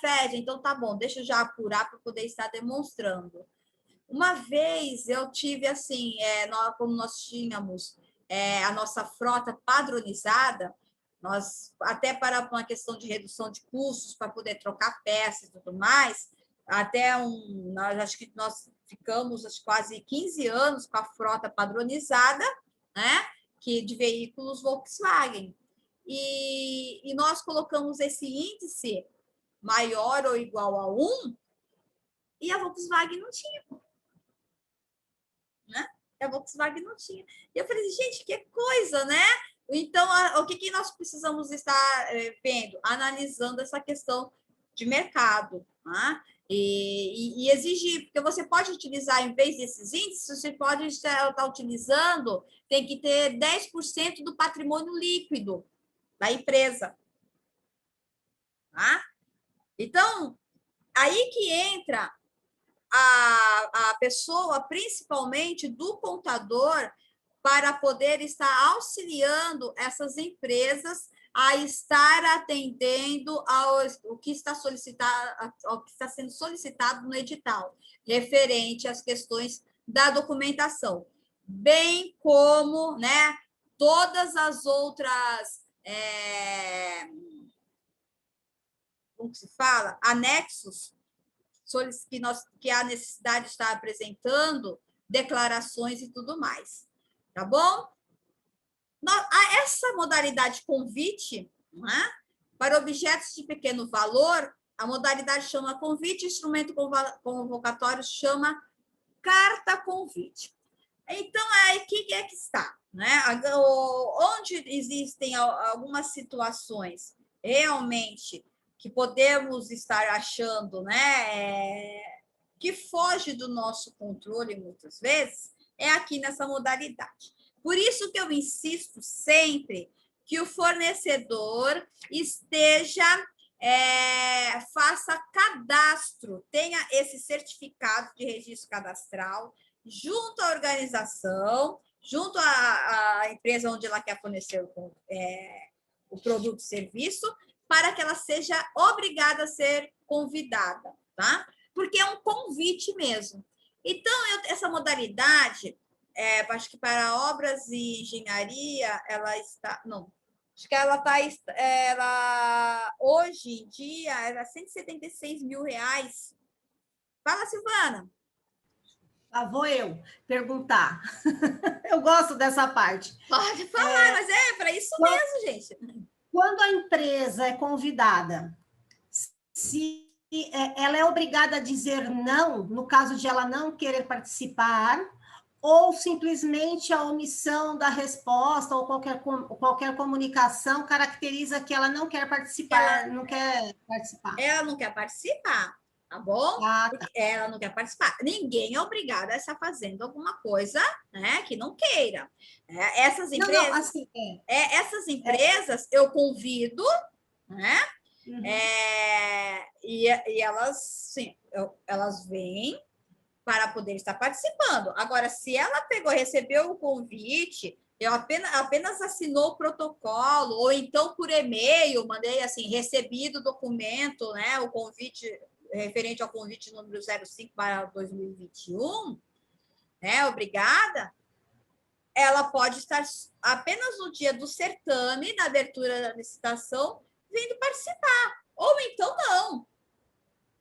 Fede, então tá bom, deixa eu já apurar para poder estar demonstrando. Uma vez eu tive assim, como nós tínhamos a nossa frota padronizada, nós, até para uma questão de redução de custos, para poder trocar peças e tudo mais, acho que nós ficamos quase 15 anos com a frota padronizada, né, de veículos Volkswagen. E nós colocamos esse índice maior ou igual a 1, e a Volkswagen não tinha. Né? A Volkswagen não tinha. E eu falei, gente, que coisa, né? Então, o que nós precisamos estar vendo? Analisando essa questão de mercado, né? E exigir, porque você pode utilizar, em vez desses índices, você pode estar utilizando, tem que ter 10% do patrimônio líquido da empresa. Tá? Então, aí que entra a pessoa, principalmente do contador, para poder estar auxiliando essas empresas a estar atendendo ao que está solicitado, ao que está sendo solicitado no edital, referente às questões da documentação, bem como, né, todas as outras, como se fala, anexos que a necessidade está apresentando, declarações e tudo mais. Tá bom? Essa modalidade convite, né, para objetos de pequeno valor, a modalidade chama convite, instrumento convocatório chama carta convite. Então, aí que está? Né? Onde existem algumas situações realmente que podemos estar achando, né, que foge do nosso controle muitas vezes, é aqui nessa modalidade. Por isso que eu insisto sempre que o fornecedor esteja, faça cadastro, tenha esse certificado de registro cadastral junto à organização, junto à empresa onde ela quer fornecer o produto e serviço, para que ela seja obrigada a ser convidada, tá? Porque é um convite mesmo. Então, essa modalidade, acho que para obras e engenharia, ela está... Não, acho que ela está... hoje em dia, era R$176 mil. Fala, Silvana. Lá vou eu perguntar. Eu gosto dessa parte. Pode falar, mas é para isso mesmo, gente. Quando a empresa é convidada, se ela é obrigada a dizer não, no caso de ela não querer participar, ou simplesmente a omissão da resposta ou qualquer comunicação caracteriza que ela não quer participar, não quer participar. Ela não quer participar, tá bom? Ah, tá. Ela não quer participar. Ninguém é obrigado a estar fazendo alguma coisa, né, que não queira. Essas empresas, não, assim, essas empresas eu convido, né? Uhum. E elas, sim, elas vêm para poder estar participando. Agora, se ela recebeu o convite, eu apenas assinou o protocolo, ou então por e-mail, mandei assim, recebido o documento, né, o convite referente ao convite número 05 para 2021, né, obrigada, ela pode estar apenas no dia do certame, na abertura da licitação, vindo participar. Ou então não.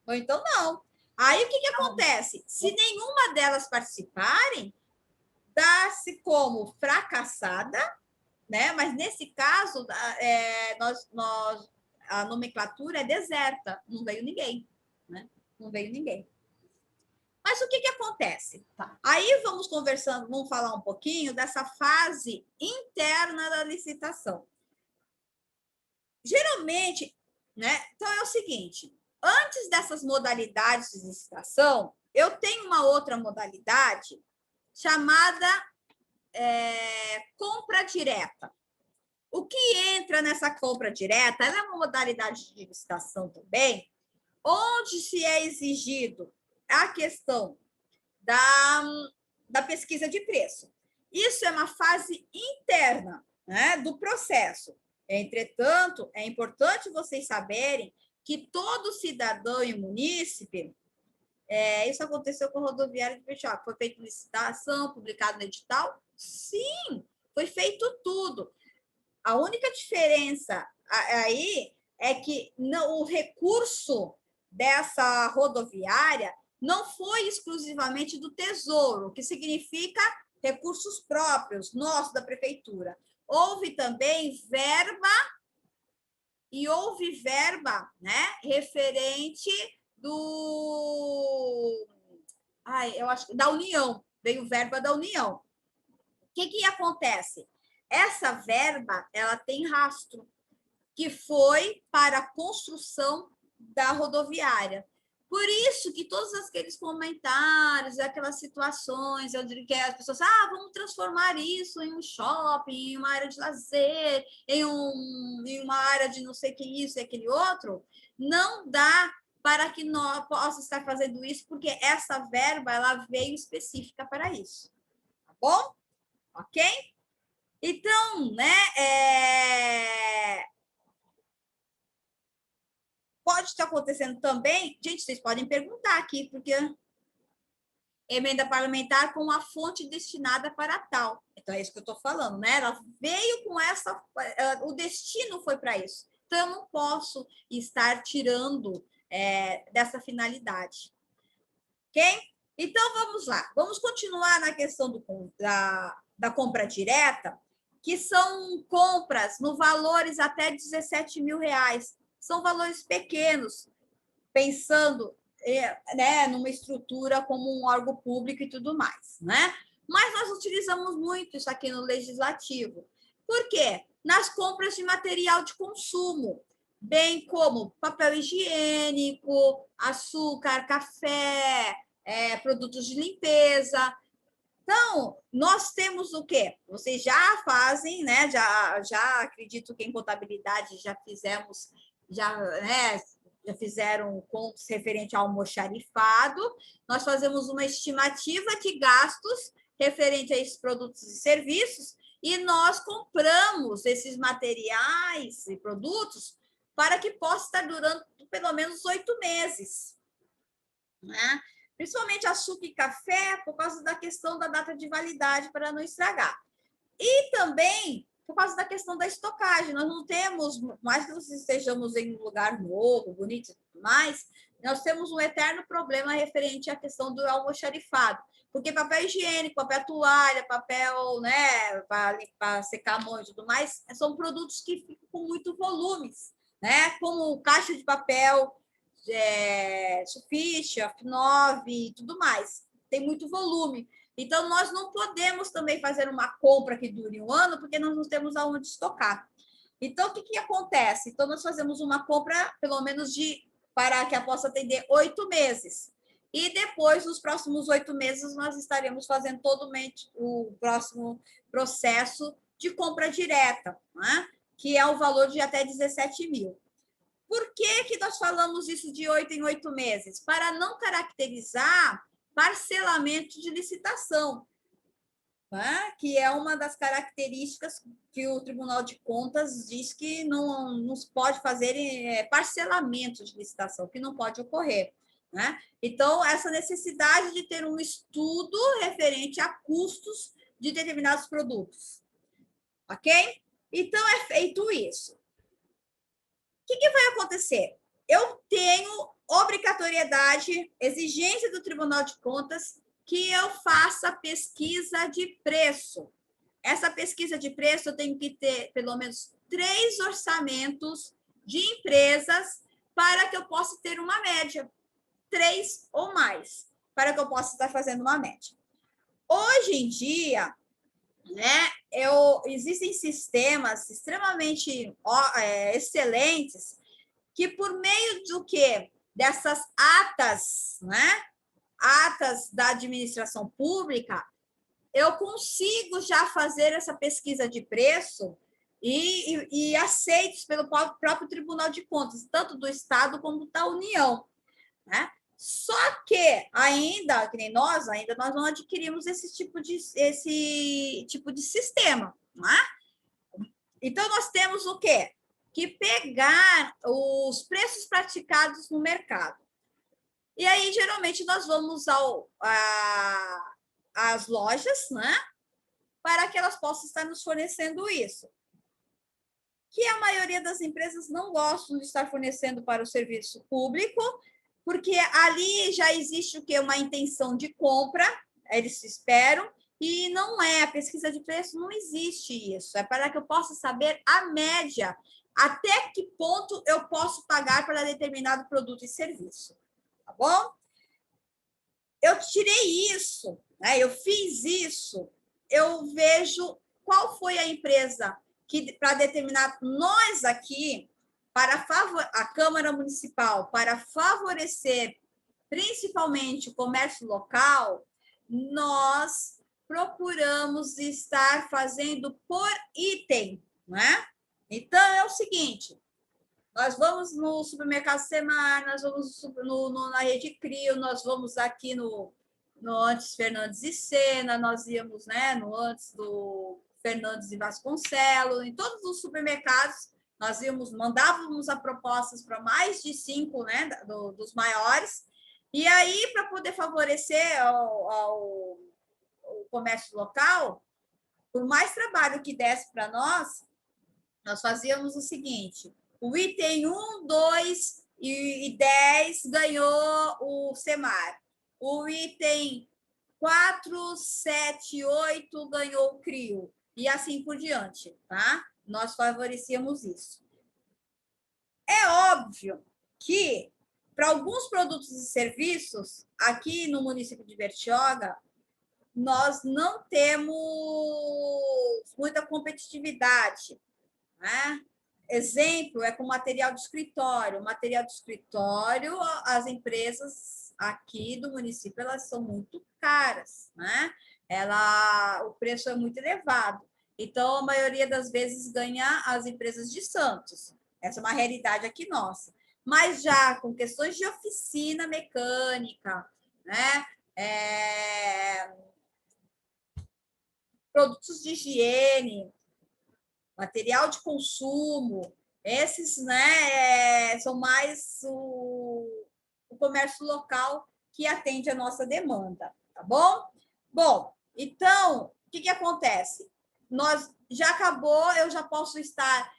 Ou então não. Aí, o que acontece? Se nenhuma delas participarem, dá-se como fracassada, né? Mas, nesse caso, a nomenclatura é deserta, não veio ninguém. Né? Não veio ninguém. Mas o que acontece? Tá. Aí vamos conversando, vamos falar um pouquinho dessa fase interna da licitação. Geralmente, né? Então é o seguinte: antes dessas modalidades de licitação, eu tenho uma outra modalidade chamada compra direta. O que entra nessa compra direta? Ela é uma modalidade de licitação também, onde se é exigido a questão da pesquisa de preço. Isso é uma fase interna, né, do processo. Entretanto, é importante vocês saberem que todo cidadão e munícipe, isso aconteceu com a rodoviária de Petrópolis, foi feita licitação, publicado no edital? Sim, foi feito tudo. A única diferença aí é que o recurso dessa rodoviária não foi exclusivamente do Tesouro, que significa recursos próprios, nossos, da prefeitura. Houve também verba, né, referente eu acho que da União, veio verba da União. O que acontece? Essa verba, ela tem rastro, que foi para a construção da rodoviária. Por isso que todos aqueles comentários, aquelas situações, eu diria que as pessoas, vamos transformar isso em um shopping, em uma área de lazer, em uma área de não sei o que isso e aquele outro, não dá para que nós possamos estar fazendo isso, porque essa verba ela veio específica para isso. Tá bom? Ok? Então, né, pode estar acontecendo também, gente, vocês podem perguntar aqui, porque emenda parlamentar com uma fonte destinada para tal. Então, é isso que eu estou falando, né? Ela veio com o destino foi para isso. Então, eu não posso estar tirando dessa finalidade. Ok? Então, vamos lá. Vamos continuar na questão da compra direta, que são compras no valores até R$17 mil. São valores pequenos, pensando, né, numa estrutura como um órgão público e tudo mais, né? Mas nós utilizamos muito isso aqui no Legislativo. Por quê? Nas compras de material de consumo. bem como papel higiênico, açúcar, café, produtos de limpeza. Então, nós temos o quê? Vocês já fazem, né? Já acredito que em contabilidade já fizemos, né, já fizeram contas referente ao almoxarifado. Nós fazemos uma estimativa de gastos referente a esses produtos e serviços e nós compramos esses materiais e produtos para que possa estar durando pelo menos 8 meses, né? Principalmente açúcar e café, por causa da questão da data de validade, para não estragar. E também por causa da questão da estocagem. Nós não temos, mais que nós estejamos em um lugar novo, bonito e tudo mais, nós temos um eterno problema referente à questão do almoxarifado. Porque papel higiênico, papel toalha, papel, né, para secar a mão e tudo mais, são produtos que ficam com muito volumes, né? Como caixa de papel, sulfite, F9 e tudo mais. Tem muito volume. Então, nós não podemos também fazer uma compra que dure um ano, porque nós não temos aonde estocar. Então, o que acontece? Então, nós fazemos uma compra, pelo menos, para que ela possa atender 8 meses. E depois, nos próximos 8 meses, nós estaremos fazendo totalmente o próximo processo de compra direta, né? Que é o valor de até 17 mil. Por que nós falamos isso de 8 em 8 meses? Para não caracterizar parcelamento de licitação, né? Que é uma das características que o Tribunal de Contas diz que não se pode fazer parcelamento de licitação, que não pode ocorrer, né? Então, essa necessidade de ter um estudo referente a custos de determinados produtos, ok? Então, é feito isso. O que vai acontecer? Eu tenho obrigatoriedade, exigência do Tribunal de Contas, que eu faça pesquisa de preço. Essa pesquisa de preço eu tenho que ter pelo menos 3 orçamentos de empresas para que eu possa ter uma média. 3 ou mais, para que eu possa estar fazendo uma média. Hoje em dia, né, existem sistemas extremamente excelentes que, por meio do quê? Dessas atas, né? Atas da administração pública, eu consigo já fazer essa pesquisa de preço e aceitos pelo próprio Tribunal de Contas, tanto do Estado como da União, né? Só que ainda, que nem nós não adquirimos esse tipo de sistema, não é? Então, nós temos o quê? Que pegar os preços praticados no mercado. E aí, geralmente, nós vamos às lojas, né? Para que elas possam estar nos fornecendo isso. Que a maioria das empresas não gostam de estar fornecendo para o serviço público, porque ali já existe o quê? Uma intenção de compra, eles esperam, e não é, a pesquisa de preço não existe isso, é para que eu possa saber a média, até que ponto eu posso pagar para determinado produto e serviço, tá bom? Eu tirei isso, né? Eu fiz isso, eu vejo qual foi a empresa que, para determinar, nós aqui, para a Câmara Municipal, para favorecer principalmente o comércio local, nós procuramos estar fazendo por item, né? Então, é o seguinte, nós vamos no supermercado Semar, nós vamos na Rede Crio, nós vamos aqui no antes Fernandes e Sena, nós íamos, né, no antes do Fernandes e Vasconcelos, em todos os supermercados, nós mandávamos a propostas para mais de 5, né, dos maiores, e aí, para poder favorecer ao comércio local, por mais trabalho que desse para nós fazíamos o seguinte: o item 1, 2 e 10 ganhou o Semar. O item 4, 7, 8 ganhou o CRIO. E assim por diante, tá? Nós favorecíamos isso. É óbvio que, para alguns produtos e serviços, aqui no município de Bertioga, nós não temos muita competitividade, né? exemplo é com material de escritório. Material de escritório, as empresas aqui do município, elas são muito caras, né? O preço é muito elevado. Então, a maioria das vezes ganha as empresas de Santos. Essa é uma realidade aqui nossa. Mas já com questões de oficina mecânica, né? Produtos de higiene, material de consumo, esses, né, são mais o comércio local que atende a nossa demanda, tá bom? Bom, então, o que acontece? Já acabou, eu já posso estar,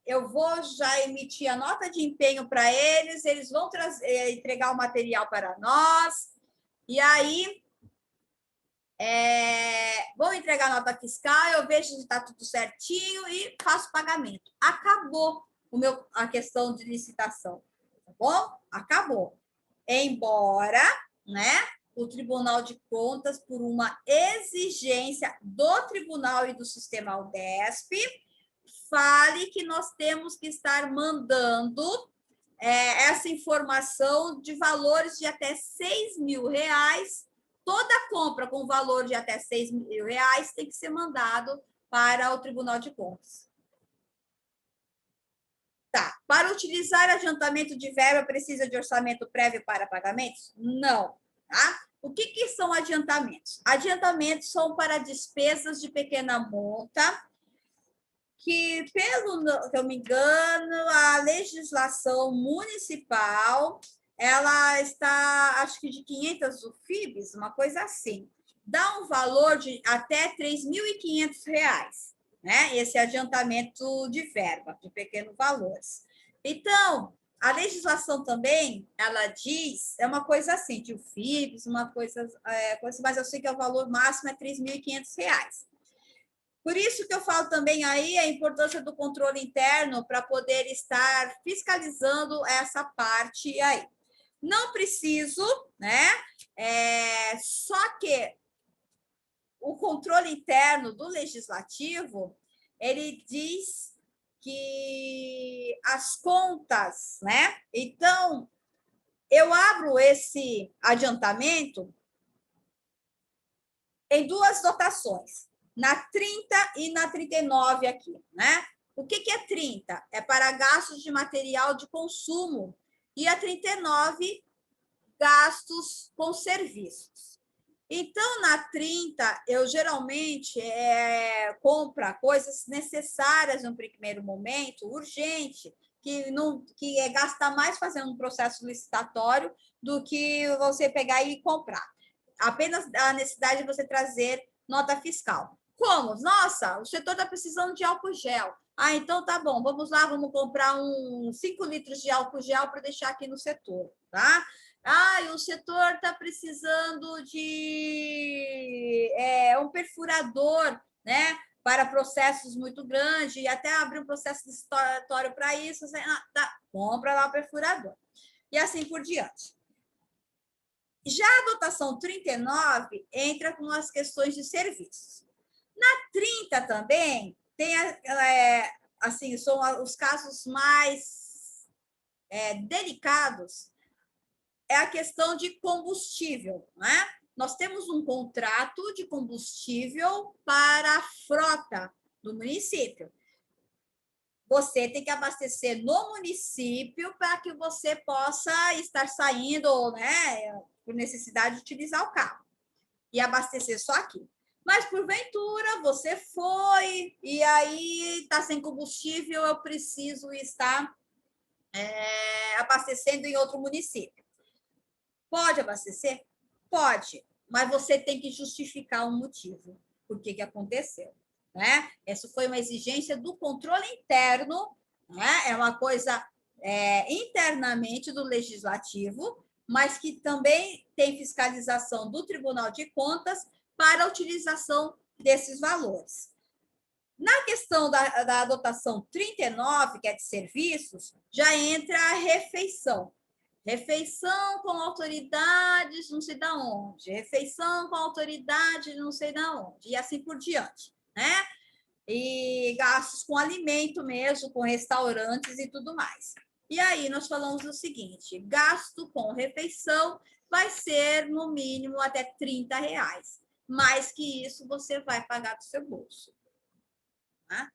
eu vou já emitir a nota de empenho para eles vão entregar o material para nós, e aí vou entregar a nota fiscal, eu vejo se está tudo certinho e faço pagamento. Acabou a questão de licitação, tá bom? Acabou. Embora, né, o Tribunal de Contas, por uma exigência do Tribunal e do Sistema UDESP, fale que nós temos que estar mandando essa informação de valores de até R$6.000. Toda compra com valor de até R$6.000 tem que ser mandado para o Tribunal de Contas. Tá. Para utilizar adiantamento de verba, precisa de orçamento prévio para pagamentos? Não. Tá? O que são adiantamentos? Adiantamentos são para despesas de pequena monta, que, pelo que eu me engano, a legislação municipal, ela está, acho que de 500 UFIBs, uma coisa assim. Dá um valor de até R$3.500, né? Esse adiantamento de verba, de pequenos valores. Então, a legislação também, ela diz, é uma coisa assim, de UFIBs, uma coisa, mas eu sei que o valor máximo é R$3.500. Por isso que eu falo também aí a importância do controle interno para poder estar fiscalizando essa parte aí. Não preciso, né? Só que o controle interno do legislativo, ele diz que as contas, né? Então, eu abro esse adiantamento em duas dotações, na 30 e na 39 aqui, né? O que é 30? É para gastos de material de consumo e a 39, gastos com serviços. Então, na 30, eu geralmente compro coisas necessárias no primeiro momento, urgente, que é gastar mais fazendo um processo licitatório do que você pegar e comprar. Apenas a necessidade de você trazer nota fiscal. Como? Nossa, o setor está precisando de álcool gel. Então tá bom, vamos lá, vamos comprar 5 litros de álcool gel para deixar aqui no setor, tá? O setor está precisando de um perfurador, né? Para processos muito grandes, e até abrir um processo licitatório para isso, compra lá o perfurador. E assim por diante. Já a dotação 39 entra com as questões de serviços. Na 30 também, tem assim, são os casos mais delicados, é a questão de combustível, né? Nós temos um contrato de combustível para a frota do município. Você tem que abastecer no município para que você possa estar saindo, né, por necessidade de utilizar o carro e abastecer só aqui. Mas, porventura, você foi e aí está sem combustível, eu preciso estar abastecendo em outro município. Pode abastecer? Pode, mas você tem que justificar um motivo. Por que aconteceu? Né? Essa foi uma exigência do controle interno, né? É uma coisa internamente do legislativo, mas que também tem fiscalização do Tribunal de Contas para a utilização desses valores. Na questão da dotação 39, que é de serviços, já entra a refeição. Refeição com autoridades não sei de onde, refeição com autoridade não sei de onde, e assim por diante, né? e gastos com alimento mesmo, com restaurantes e tudo mais. E aí nós falamos o seguinte, gasto com refeição vai ser, no mínimo, até R$30. Mais que isso, você vai pagar do seu bolso. Tá?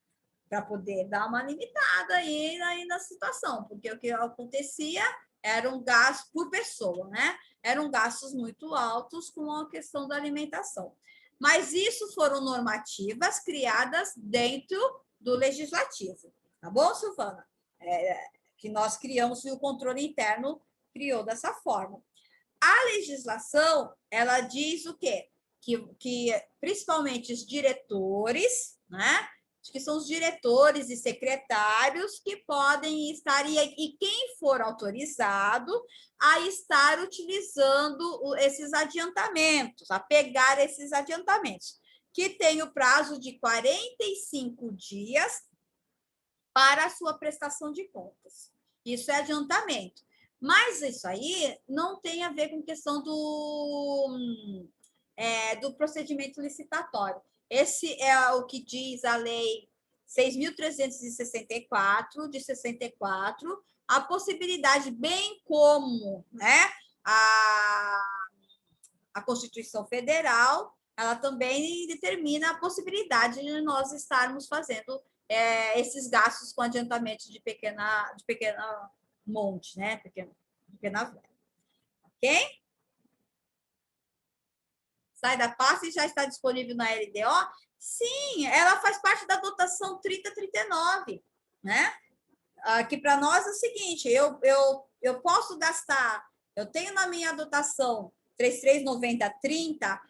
Para poder dar uma limitada aí na situação, porque o que acontecia era um gasto por pessoa, né? Eram gastos muito altos com a questão da alimentação. Mas isso foram normativas criadas dentro do legislativo, tá bom, Silvana? Que nós criamos e o controle interno criou dessa forma. A legislação, ela diz o quê? Que principalmente os diretores, né? Que são os diretores e secretários que podem estar, e quem for autorizado a estar utilizando esses adiantamentos, a pegar esses adiantamentos, que tem o prazo de 45 dias para a sua prestação de contas. Isso é adiantamento. Mas isso aí não tem a ver com questão do procedimento licitatório. Esse é o que diz a Lei 6.364, de 64, a possibilidade, bem como, né, a Constituição Federal, ela também determina a possibilidade de nós estarmos fazendo esses gastos com adiantamento de pequena monte, né? Pequena verba. Ok? Sai da pasta e já está disponível na LDO? Sim, ela faz parte da dotação 3039, né? Que para nós é o seguinte, eu posso gastar, eu tenho na minha dotação 339030,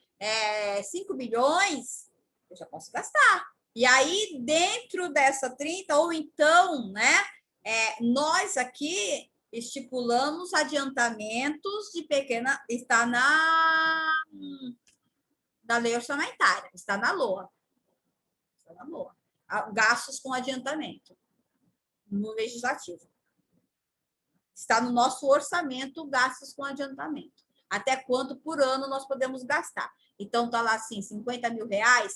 5 milhões, eu já posso gastar. E aí, dentro dessa 30, ou então, né, nós aqui estipulamos adiantamentos de pequena, está da lei orçamentária, está na LOA. Está na LOA. Gastos com adiantamento no legislativo. Está no nosso orçamento gastos com adiantamento. Até quanto por ano nós podemos gastar. Então, está lá assim, R$50 mil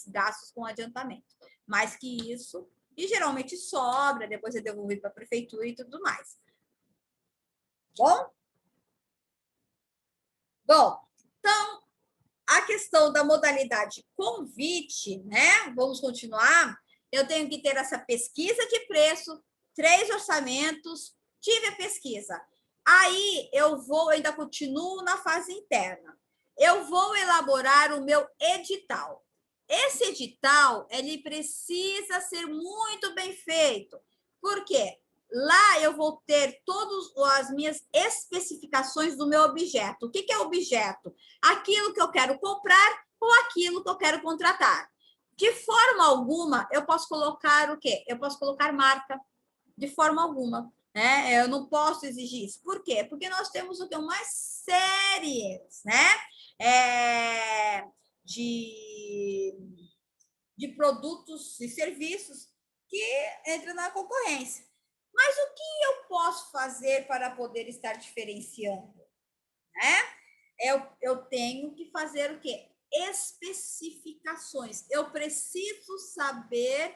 gastos com adiantamento. Mais que isso, e geralmente sobra, depois é devolvido para a prefeitura e tudo mais. Bom? Bom, então, a questão da modalidade convite, né? Vamos continuar. Eu tenho que ter essa pesquisa de preço, 3 orçamentos, tive a pesquisa. Aí eu ainda continuo na fase interna. Eu vou elaborar o meu edital. Esse edital, ele precisa ser muito bem feito. Por quê? Lá eu vou ter todas as minhas especificações do meu objeto. O que é objeto? Aquilo que eu quero comprar ou aquilo que eu quero contratar. De forma alguma, eu posso colocar o quê? Eu posso colocar marca. De forma alguma. Né? Eu não posso exigir isso. Por quê? Porque nós temos o quê? Umas séries, né? De produtos e serviços que entram na concorrência. Mas o que eu posso fazer para poder estar diferenciando? Né? Eu tenho que fazer o quê? Especificações. Eu preciso saber,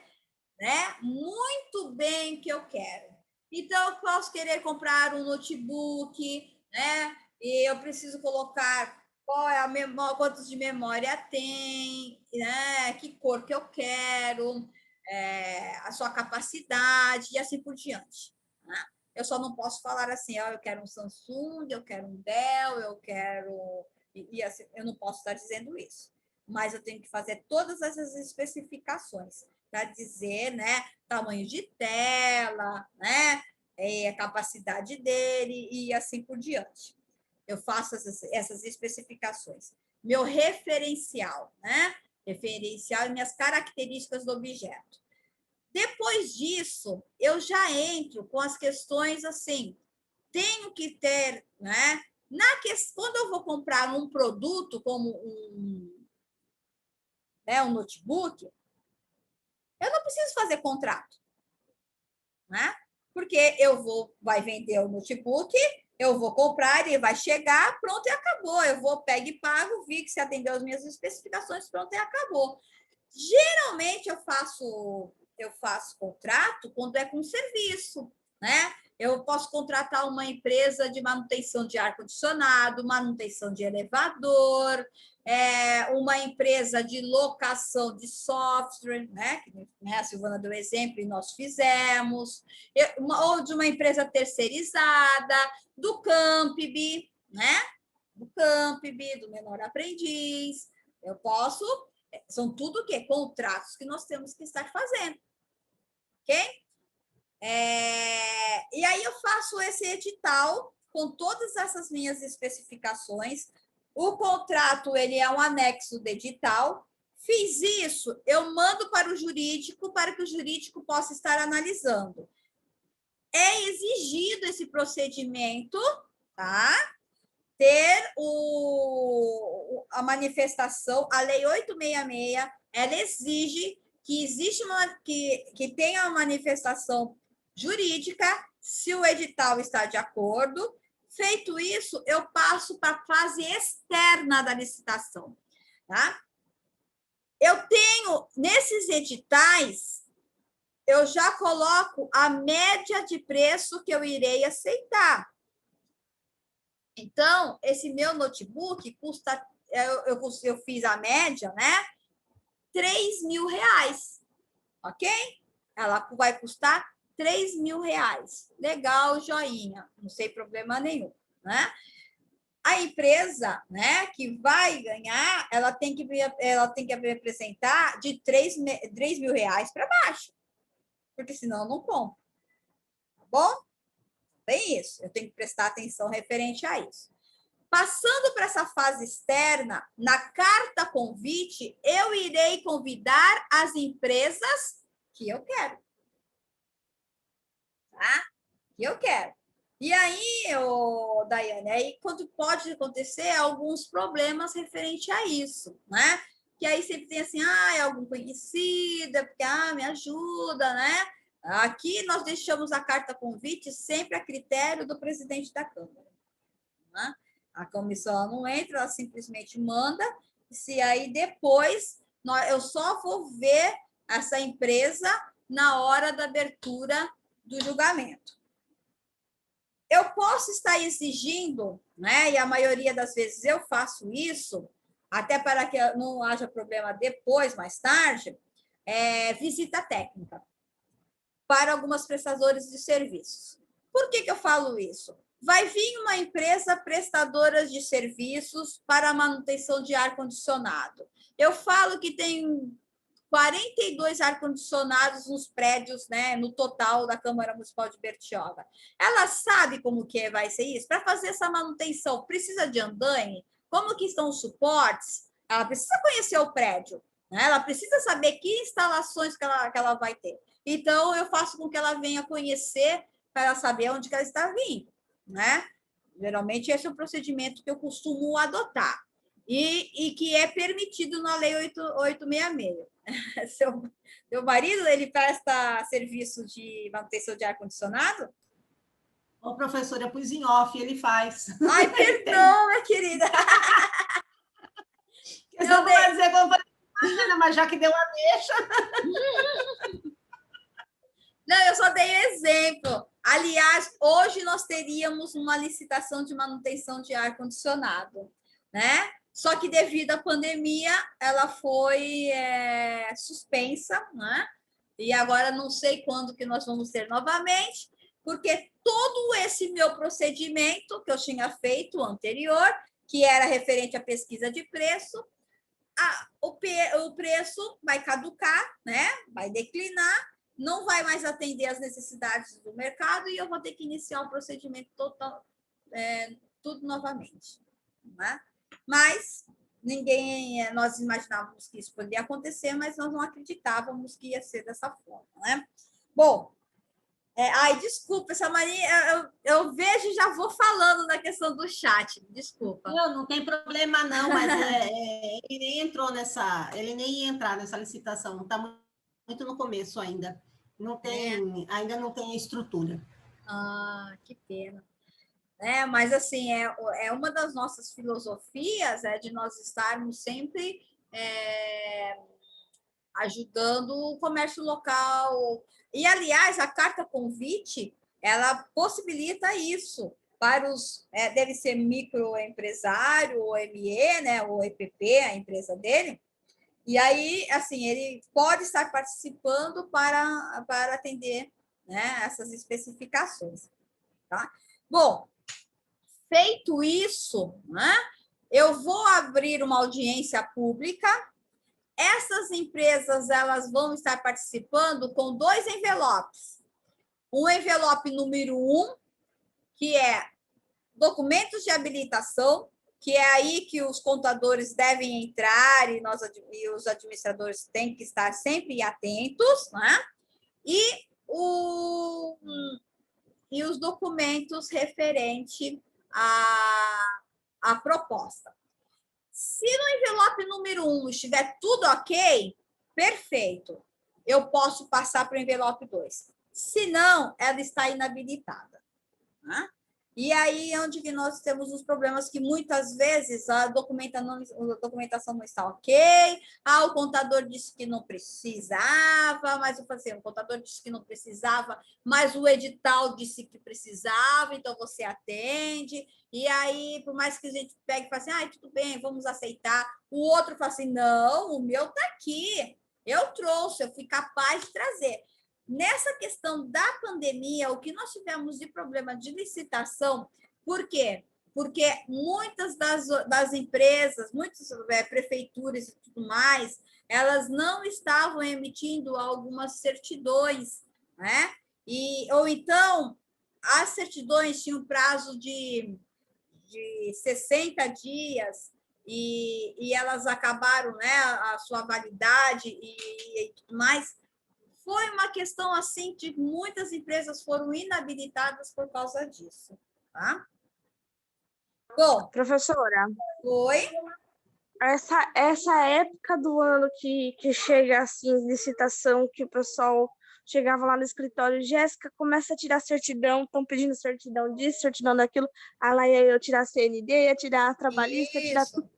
né, muito bem o que eu quero. Então, eu posso querer comprar um notebook, né? E eu preciso colocar qual é a memória, quantos de memória tem, né? Que cor que eu quero, a sua capacidade e assim por diante. Né? Eu só não posso falar assim, eu quero um Samsung, eu quero um Dell, eu quero... E assim, eu não posso estar dizendo isso. Mas eu tenho que fazer todas essas especificações para dizer, né, tamanho de tela, né, a capacidade dele e assim por diante. Eu faço essas especificações. Meu referencial, né? Referencial e minhas características do objeto. Depois disso, eu já entro com as questões assim, tenho que ter, né? Quando eu vou comprar um produto como um notebook, eu não preciso fazer contrato, né? Porque vai vender o notebook, eu vou comprar, ele vai chegar, pronto e acabou. Eu vou, pego e pago, vi que se atendeu as minhas especificações, pronto e acabou. Geralmente eu faço contrato quando é com serviço, né? Eu posso contratar uma empresa de manutenção de ar-condicionado, manutenção de elevador, uma empresa de locação de software, né? A Silvana deu exemplo e nós fizemos, ou de uma empresa terceirizada, do Campb, né? Do Campb, do menor aprendiz. Eu posso, são tudo o quê? Contratos que nós temos que estar fazendo, ok? E aí eu faço esse edital com todas essas minhas especificações. O contrato, ele é um anexo do edital. Fiz isso, eu mando para o jurídico, para que o jurídico possa estar analisando. É exigido esse procedimento, tá? Ter a manifestação, a Lei 866, ela exige que existe que tenha uma manifestação jurídica, se o edital está de acordo. Feito isso, eu passo para a fase externa da licitação, tá? Eu tenho, nesses editais, eu já coloco a média de preço que eu irei aceitar. Então, esse meu notebook custa, eu fiz a média, né? R$3.000, ok? Ela vai custar R$3.000. Legal, joinha, não sei problema nenhum, né? A empresa, né, que vai ganhar, ela tem que apresentar de R$3.000 para baixo, porque senão eu não compro, tá bom? Bem isso, eu tenho que prestar atenção referente a isso. Passando para essa fase externa, na carta convite, eu irei convidar as empresas que eu quero. Tá? Que eu quero. E aí, Daiane, aí quando pode acontecer alguns problemas referente a isso, né? Que aí sempre tem assim, é algum conhecido, porque, me ajuda, né? Aqui nós deixamos a carta convite sempre a critério do presidente da Câmara, né? A comissão não entra, ela simplesmente manda. Se aí depois eu só vou ver essa empresa na hora da abertura do julgamento. Eu posso estar exigindo, né? E a maioria das vezes eu faço isso, até para que não haja problema depois, mais tarde, visita técnica para algumas prestadores de serviços. Por que eu falo isso? Vai vir uma empresa prestadora de serviços para a manutenção de ar-condicionado. Eu falo que tem 42 ar-condicionados nos prédios, né, no total da Câmara Municipal de Bertioga. Ela sabe como que vai ser isso? Para fazer essa manutenção, precisa de andaime? Como que estão os suportes? Ela precisa conhecer o prédio, né? Ela precisa saber que instalações que ela vai ter. Então, eu faço com que ela venha conhecer para saber onde que ela está vindo, né? Geralmente, esse é o procedimento que eu costumo adotar e que é permitido na Lei 866. Seu marido, ele presta serviço de manutenção de ar-condicionado? Ô, professora, eu pus em off, ele faz. Ai, perdão, minha querida. Eu não vou dizer como mas já que deu a deixa. Não, eu só dei exemplo. Aliás, hoje nós teríamos uma licitação de manutenção de ar-condicionado, né? Só que devido à pandemia, ela foi suspensa, né? E agora não sei quando que nós vamos ter novamente, porque todo esse meu procedimento que eu tinha feito anterior, que era referente à pesquisa de preço, o preço vai caducar, né? Vai declinar, não vai mais atender às necessidades do mercado e eu vou ter que iniciar o procedimento total, tudo novamente, né? Mas nós imaginávamos que isso poderia acontecer, mas nós não acreditávamos que ia ser dessa forma, né? Bom, desculpa, essa mania, eu vejo e já vou falando na questão do chat, desculpa. Não tem problema não, mas ele nem entrou ele nem ia entrar nessa licitação, está muito no começo ainda, ainda não tem a estrutura. Que pena. Mas, assim, é uma das nossas filosofias, de nós estarmos sempre ajudando o comércio local. E, aliás, a carta convite, ela possibilita isso para os, deve ser microempresário, o ME, né, o EPP, a empresa dele. E aí, assim, ele pode estar participando para atender, né, essas especificações. Tá? Bom, feito isso, né, eu vou abrir uma audiência pública. Essas empresas, elas vão estar participando com 2 envelopes. Um envelope número 1, que é documentos de habilitação, que é aí que os contadores devem entrar e os administradores têm que estar sempre atentos, né? E os documentos referente à proposta. Se no envelope número 1 estiver tudo ok, perfeito. Eu posso passar para o envelope 2. Se não, ela está inabilitada. Né? E aí é onde que nós temos os problemas que muitas vezes a documentação não está ok, o contador disse que não precisava, mas o contador disse que não precisava, mas o edital disse que precisava, então você atende, e aí, por mais que a gente pegue e fale assim, tudo bem, vamos aceitar, o outro fala assim, não, o meu está aqui, eu trouxe, eu fui capaz de trazer. Nessa questão da pandemia, o que nós tivemos de problema de licitação, por quê? Porque muitas das empresas, muitas prefeituras e tudo mais, elas não estavam emitindo algumas certidões, né? Ou então, as certidões tinham prazo de 60 dias e elas acabaram, né, a sua validade e tudo mais. Foi uma questão assim de muitas empresas foram inabilitadas por causa disso, tá? Bom, Professora, foi. essa época do ano que chega assim, licitação, que o pessoal chegava lá no escritório, Jéssica, começa a tirar certidão, estão pedindo certidão disso, certidão daquilo, aí lá ia eu tirar CND, ia tirar trabalhista, ia tirar tudo,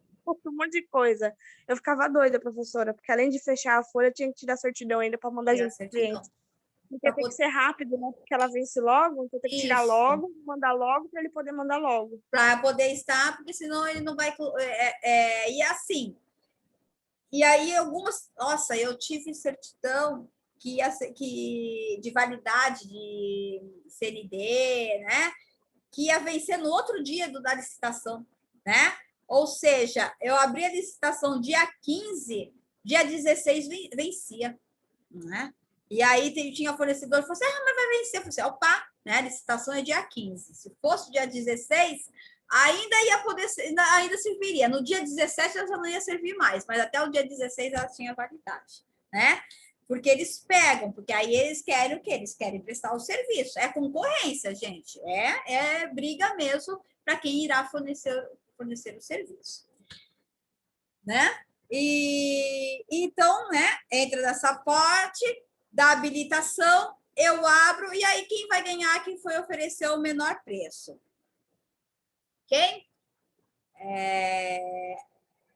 um monte de coisa. Eu ficava doida, professora, porque além de fechar a folha, tinha que tirar certidão ainda para mandar junto para o cliente. Porque tem que ser rápido, né? Porque ela vence logo, então tem que tirar logo, mandar logo para ele poder mandar logo. Para poder estar, porque senão ele não vai. E assim. E aí, Nossa, eu tive certidão de validade de CND, né? Que ia vencer no outro dia da licitação, né? Ou seja, eu abri a licitação dia 15, dia 16 vencia, né? E aí tinha fornecedor que falou assim, mas vai vencer. Eu falei assim, opa, né? A licitação é dia 15. Se fosse dia 16, ainda ia poder, ainda serviria. No dia 17 ela já não ia servir mais, mas até o dia 16 ela tinha validade, né? Porque eles pegam, porque aí eles querem o quê? Eles querem prestar o serviço. É concorrência, gente. É briga mesmo para quem irá fornecer o serviço, né? E então, né, entra nessa parte da habilitação, eu abro, e aí quem vai ganhar? Quem foi oferecer o menor preço. Ok?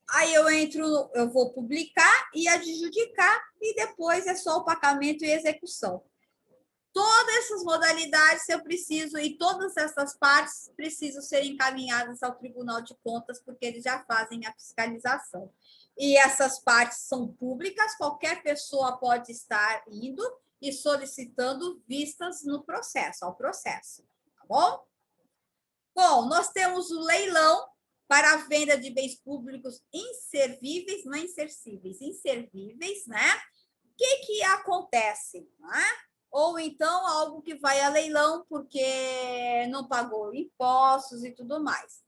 Aí eu vou publicar e adjudicar, e depois é só o pagamento e execução. Todas essas modalidades eu preciso, e todas essas partes precisam ser encaminhadas ao Tribunal de Contas, porque eles já fazem a fiscalização. E essas partes são públicas, qualquer pessoa pode estar indo e solicitando vistas no processo, ao processo, tá bom? Bom, nós temos o leilão para a venda de bens públicos inservíveis, não insercíveis, inservíveis, né? O que acontece, né? Ou então algo que vai a leilão porque não pagou impostos e tudo mais.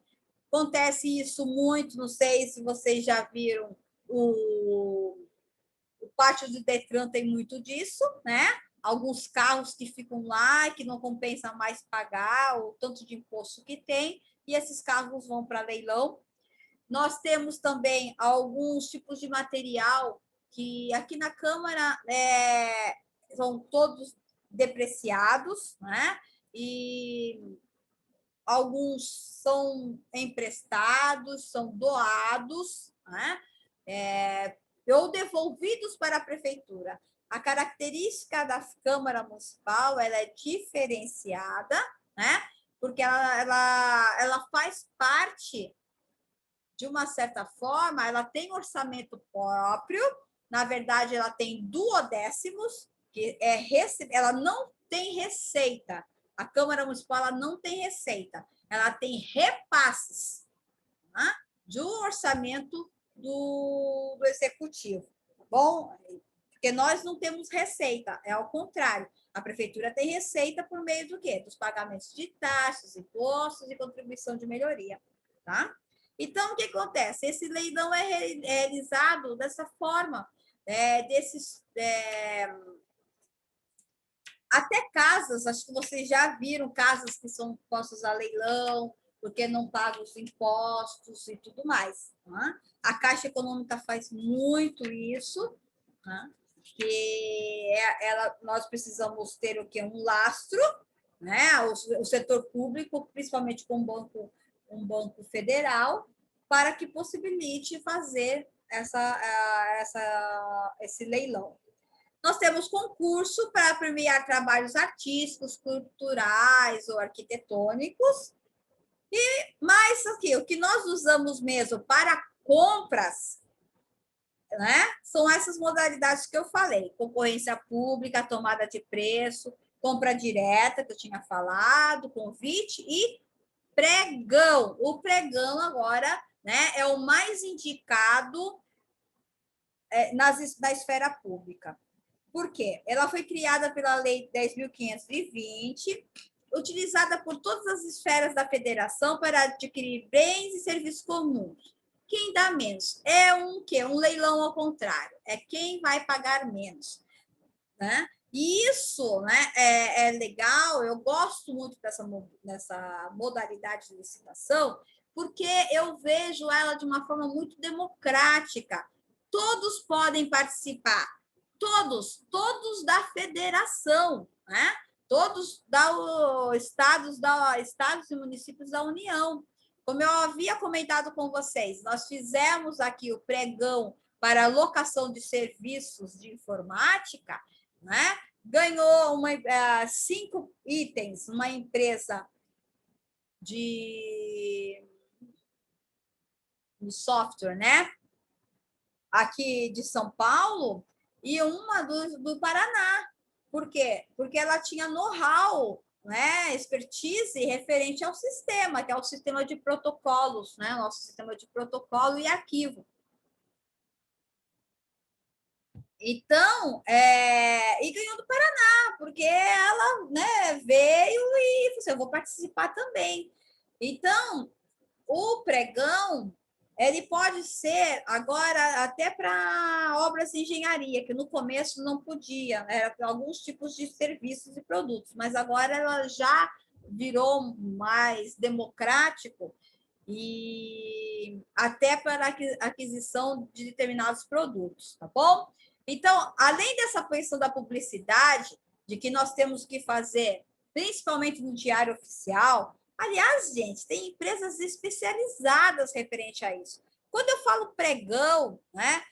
Acontece isso muito, não sei se vocês já viram, o pátio do Detran tem muito disso, né? Alguns carros que ficam lá, que não compensa mais pagar o tanto de imposto que tem, e esses carros vão para leilão. Nós temos também alguns tipos de material que aqui na Câmara são todos depreciados, né? E alguns são emprestados, são doados, né? ou devolvidos para a prefeitura. A característica da Câmara Municipal, ela é diferenciada, né? Porque ela faz parte, de uma certa forma, ela tem orçamento próprio, na verdade, ela tem duodécimos, que ela não tem receita. A Câmara Municipal ela não tem receita, ela tem repasses, né, do orçamento do Executivo, tá bom? Porque nós não temos receita, é ao contrário. A prefeitura tem receita por meio do quê? Dos pagamentos de taxas, impostos e contribuição de melhoria, tá? Então, o que acontece? Esse leilão é realizado dessa forma, até casas, acho que vocês já viram casas que são postas a leilão, porque não pagam os impostos e tudo mais. Tá? A Caixa Econômica faz muito isso, tá? Que nós precisamos ter o quê? Um lastro, né? O setor público, principalmente com um banco federal, para que possibilite fazer esse leilão. Nós temos concurso para premiar trabalhos artísticos, culturais ou arquitetônicos. E mais aqui, o que nós usamos mesmo para compras, né, são essas modalidades que eu falei: concorrência pública, tomada de preço, compra direta, que eu tinha falado, convite e pregão. O pregão agora, né, é o mais indicado na esfera pública. Por quê? Ela foi criada pela Lei 10.520, utilizada por todas as esferas da federação para adquirir bens e serviços comuns. Quem dá menos? É um quê? Um leilão ao contrário. É quem vai pagar menos, né? E isso, né, é legal, eu gosto muito dessa modalidade de licitação, porque eu vejo ela de uma forma muito democrática. Todos podem participar, todos da federação, né? Todos estados e municípios da União. Como eu havia comentado com vocês, nós fizemos aqui o pregão para locação de serviços de informática, né? Ganhou 5 itens, uma empresa de software, né? Aqui de São Paulo, e uma do Paraná. Por quê? Porque ela tinha know-how, né, expertise referente ao sistema, que é o sistema de protocolos, né, nosso sistema de protocolo e arquivo. Então, e ganhou do Paraná, porque ela, né, veio e falou assim, eu vou participar também. Então, o pregão, ele pode ser agora até para obras de engenharia, que no começo não podia, era para alguns tipos de serviços e produtos, mas agora ela já virou mais democrático e até para aquisição de determinados produtos, tá bom? Então, além dessa questão da publicidade, de que nós temos que fazer, principalmente no Diário Oficial. Aliás, gente, tem empresas especializadas referente a isso. Quando eu falo pregão, né,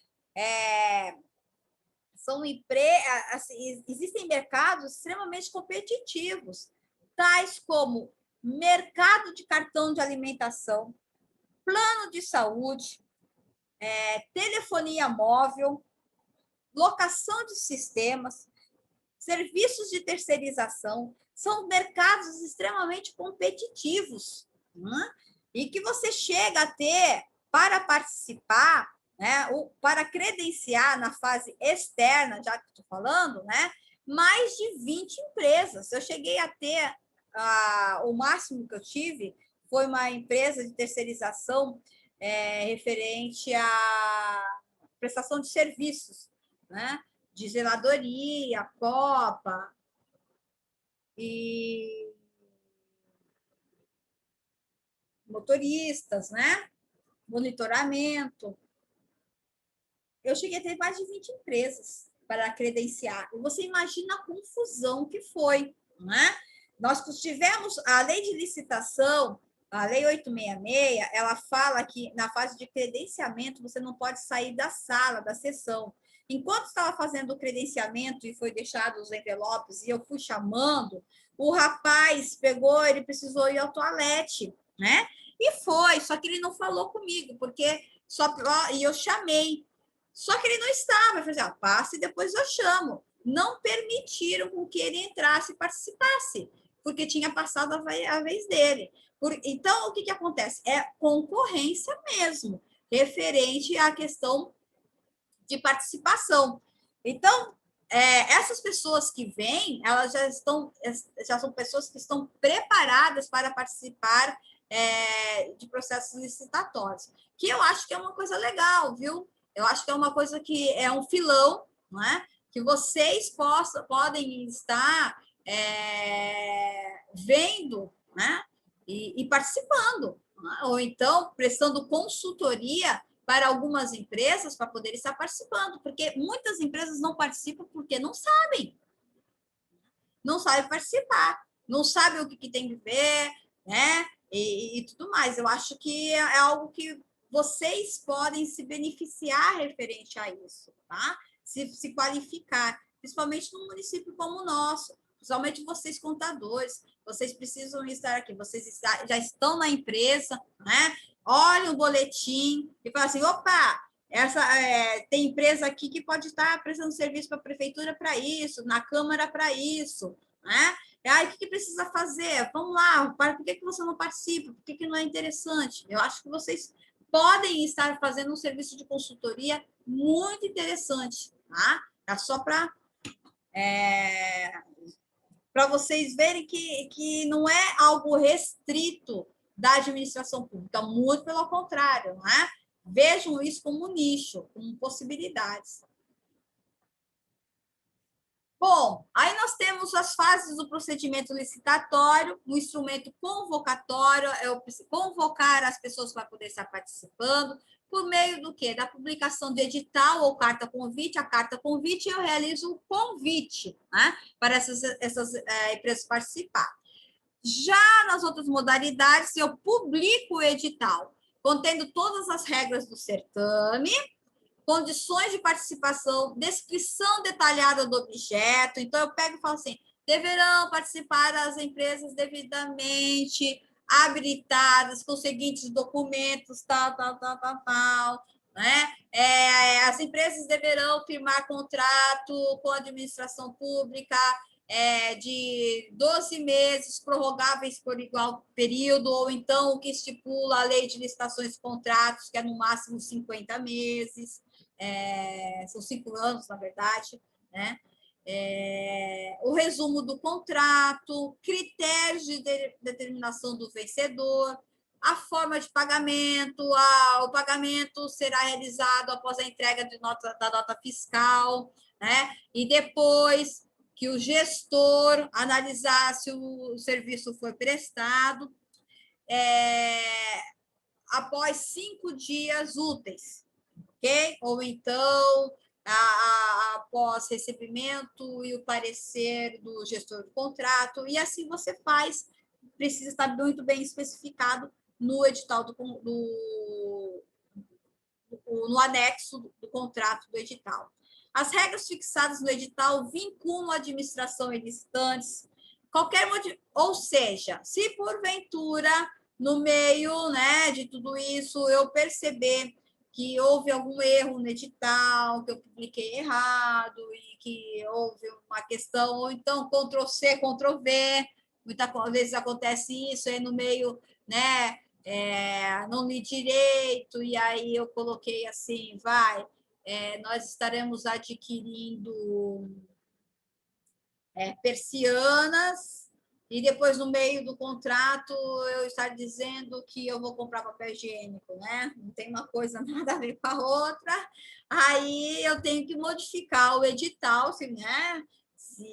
assim, existem mercados extremamente competitivos, tais como mercado de cartão de alimentação, plano de saúde, telefonia móvel, locação de sistemas, serviços de terceirização. São mercados extremamente competitivos, né? E que você chega a ter, para participar, né, para credenciar na fase externa, já que estou falando, né, mais de 20 empresas. Eu cheguei a ter, o máximo que eu tive foi uma empresa de terceirização referente à prestação de serviços, né, de zeladoria, copa e motoristas, né? Monitoramento. Eu cheguei a ter mais de 20 empresas para credenciar. E você imagina a confusão que foi, né? Nós tivemos a lei de licitação, A Lei 866, ela fala que na fase de credenciamento você não pode sair da sala, da sessão. Enquanto estava fazendo o credenciamento e foi deixado os envelopes e eu fui chamando, o rapaz pegou, ele precisou ir ao toalete, né? E foi, só que ele não falou comigo, porque e eu chamei. Só que ele não estava, eu falei assim, passa e depois eu chamo. Não permitiram com que ele entrasse e participasse, porque tinha passado a vez dele. Então, o que acontece? É concorrência mesmo, referente à questão de participação. Então, essas pessoas que vêm, elas já são pessoas que estão preparadas para participar de processos licitatórios, que eu acho que é uma coisa legal, viu? Eu acho que é uma coisa que é um filão, não é? Que vocês podem estar vendo, né? E participando, né? Ou então prestando consultoria para algumas empresas para poder estar participando, porque muitas empresas não participam porque não sabem participar, não sabem o que tem que ver, né? E tudo mais. Eu acho que é algo que vocês podem se beneficiar referente a isso, tá? Se qualificar, principalmente num município como o nosso, principalmente vocês contadores, vocês precisam estar aqui, vocês já estão na empresa, né? Olha o boletim e fala assim, opa, tem empresa aqui que pode estar prestando serviço para a prefeitura para isso, na Câmara para isso, né? Aí, o que precisa fazer? Vamos lá, por que você não participa? Por que não é interessante? Eu acho que vocês podem estar fazendo um serviço de consultoria muito interessante, tá? É só para vocês verem que não é algo restrito da administração pública, muito pelo contrário, né? Vejam isso como nicho, como possibilidades. Bom, aí nós temos as fases do procedimento licitatório, o instrumento convocatório, convocar as pessoas para poder estar participando, por meio do quê? Da publicação de edital ou carta-convite. A carta-convite eu realizo o convite, né, para essas empresas participar. Já nas outras modalidades, eu publico o edital, contendo todas as regras do certame, condições de participação, descrição detalhada do objeto. Então, eu pego e falo assim, deverão participar as empresas devidamente habilitadas com os seguintes documentos, tal, né? As empresas deverão firmar contrato com a administração pública de 12 meses, prorrogáveis por igual período, ou então o que estipula a lei de licitações e contratos, que é no máximo 50 meses, são 5 anos, na verdade, né? O resumo do contrato, critérios de determinação do vencedor, a forma de pagamento, o pagamento será realizado após a entrega da nota fiscal, né? E depois que o gestor analisar se o serviço foi prestado, após 5 dias úteis, ok? Ou então, após recebimento e o parecer do gestor do contrato, e assim você faz, precisa estar muito bem especificado no edital no anexo do contrato do edital. As regras fixadas no edital vinculam a administração e licitantes, ou seja, se porventura, no meio, né, de tudo isso, eu perceber que houve algum erro no edital, que eu publiquei errado, e que houve uma questão, ou então Ctrl+C, Ctrl+V, muitas vezes acontece isso, aí no meio, né, não li direito, e aí eu coloquei assim, nós estaremos adquirindo persianas, e depois, no meio do contrato, eu estar dizendo que eu vou comprar papel higiênico, né? Não tem uma coisa nada a ver com a outra. Aí eu tenho que modificar o edital, né? Se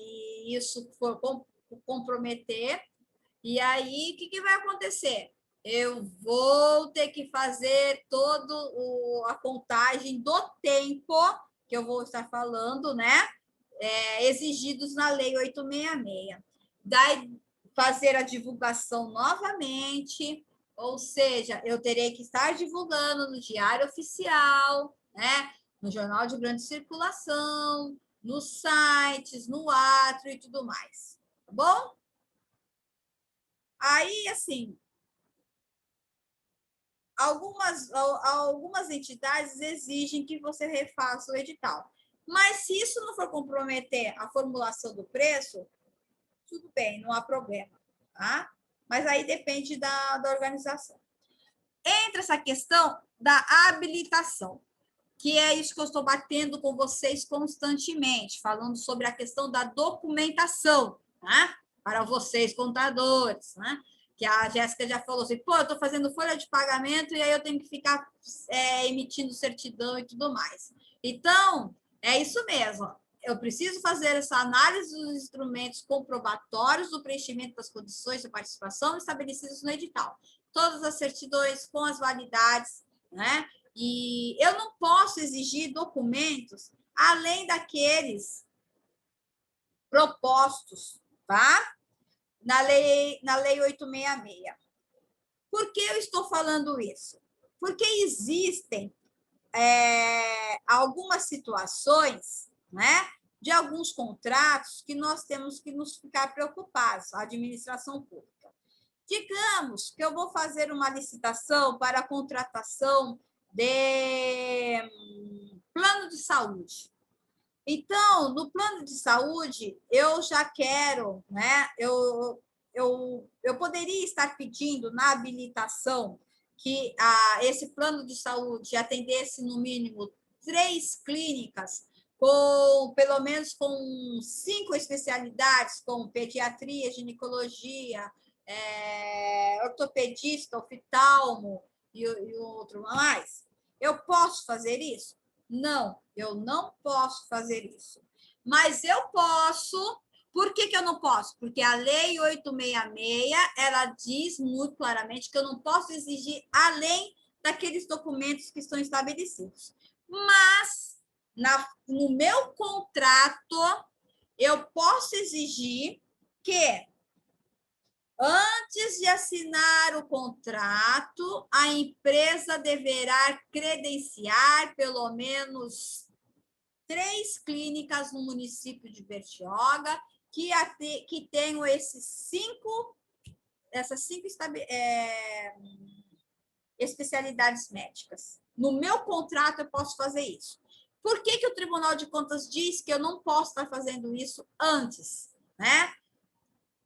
isso for comprometer. E aí, o que vai acontecer? Eu vou ter que fazer toda a contagem do tempo que eu vou estar falando, né? Exigidos na Lei 866. Daí, fazer a divulgação novamente, Ou seja, eu terei que estar divulgando no Diário Oficial, né? No Jornal de Grande Circulação, nos sites, no Atro e tudo mais. Tá bom? Aí, assim, algumas entidades exigem que você refaça o edital. Mas se isso não for comprometer a formulação do preço, tudo bem, não há problema, tá? Mas aí depende da organização. Entra essa questão da habilitação, que é isso que eu estou batendo com vocês constantemente, falando sobre a questão da documentação, tá? Para vocês, contadores, né? Que a Jéssica já falou assim, pô, eu estou fazendo folha de pagamento e aí eu tenho que ficar emitindo certidão e tudo mais. Então, é isso mesmo. Eu preciso fazer essa análise dos instrumentos comprobatórios do preenchimento das condições de participação estabelecidas no edital. Todas as certidões com as validades, né? E eu não posso exigir documentos além daqueles propostos, tá? Na lei 866. Por que eu estou falando isso? Porque existem algumas situações, né, de alguns contratos que nós temos que nos ficar preocupados, a administração pública. Digamos que eu vou fazer uma licitação para a contratação de plano de saúde. Então, no plano de saúde, eu já quero, né? Eu poderia estar pedindo na habilitação que esse plano de saúde atendesse, no mínimo, 3 clínicas, pelo menos com 5 especialidades, como pediatria, ginecologia, ortopedista, oftalmo e outro mais. Eu posso fazer isso? Não, eu não posso fazer isso. Mas eu posso. Por que eu não posso? Porque a Lei 866, ela diz muito claramente que eu não posso exigir além daqueles documentos que estão estabelecidos. Mas, no meu contrato, eu posso exigir que, antes de assinar o contrato, a empresa deverá credenciar pelo menos 3 clínicas no município de Bertioga que tenham essas 5 especialidades médicas. No meu contrato, eu posso fazer isso. Por que o Tribunal de Contas diz que eu não posso estar fazendo isso antes, né?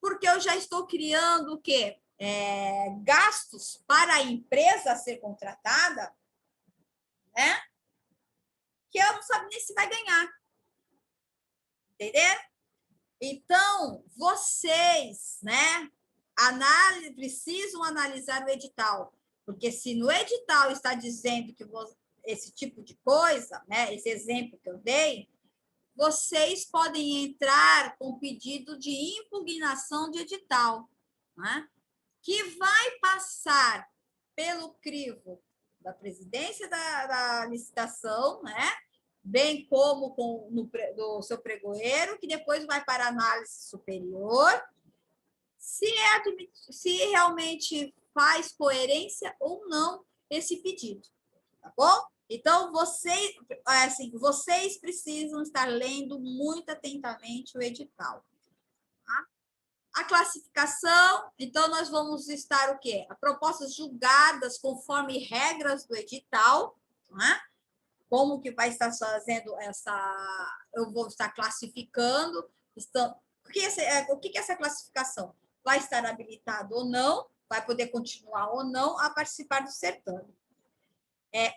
Porque eu já estou criando o quê? Gastos para a empresa a ser contratada, né? Que eu não sabe nem se vai ganhar. Entendeu? Então, vocês, né, precisam analisar o edital, porque se no edital está dizendo que esse tipo de coisa, né, esse exemplo que eu dei, vocês podem entrar com pedido de impugnação de edital, né, que vai passar pelo crivo da presidência da licitação, né, bem como do seu pregoeiro, que depois vai para análise superior, se realmente faz coerência ou não esse pedido, tá bom? Então, vocês precisam estar lendo muito atentamente o edital. Tá? A classificação, então, nós vamos estar o quê? Propostas julgadas conforme regras do edital, né? Como que vai estar fazendo eu vou estar classificando, o que é essa classificação? Vai estar habilitado ou não, vai poder continuar ou não a participar do certame.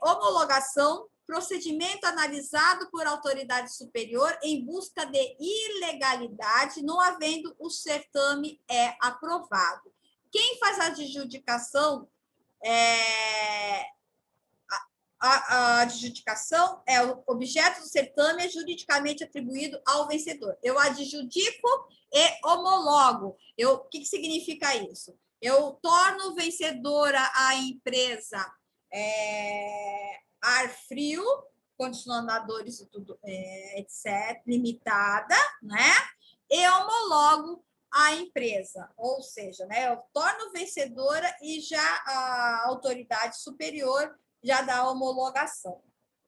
Homologação, procedimento analisado por autoridade superior em busca de ilegalidade, não havendo o certame aprovado. Quem faz a adjudicação a adjudicação é o objeto do certame é juridicamente atribuído ao vencedor. Eu adjudico e homologo. O que significa isso? Eu torno vencedora a empresa Arfrio, condicionadores e tudo, etc., limitada, né? E homologo a empresa, ou seja, né, eu torno vencedora e já a autoridade superior já dá a homologação,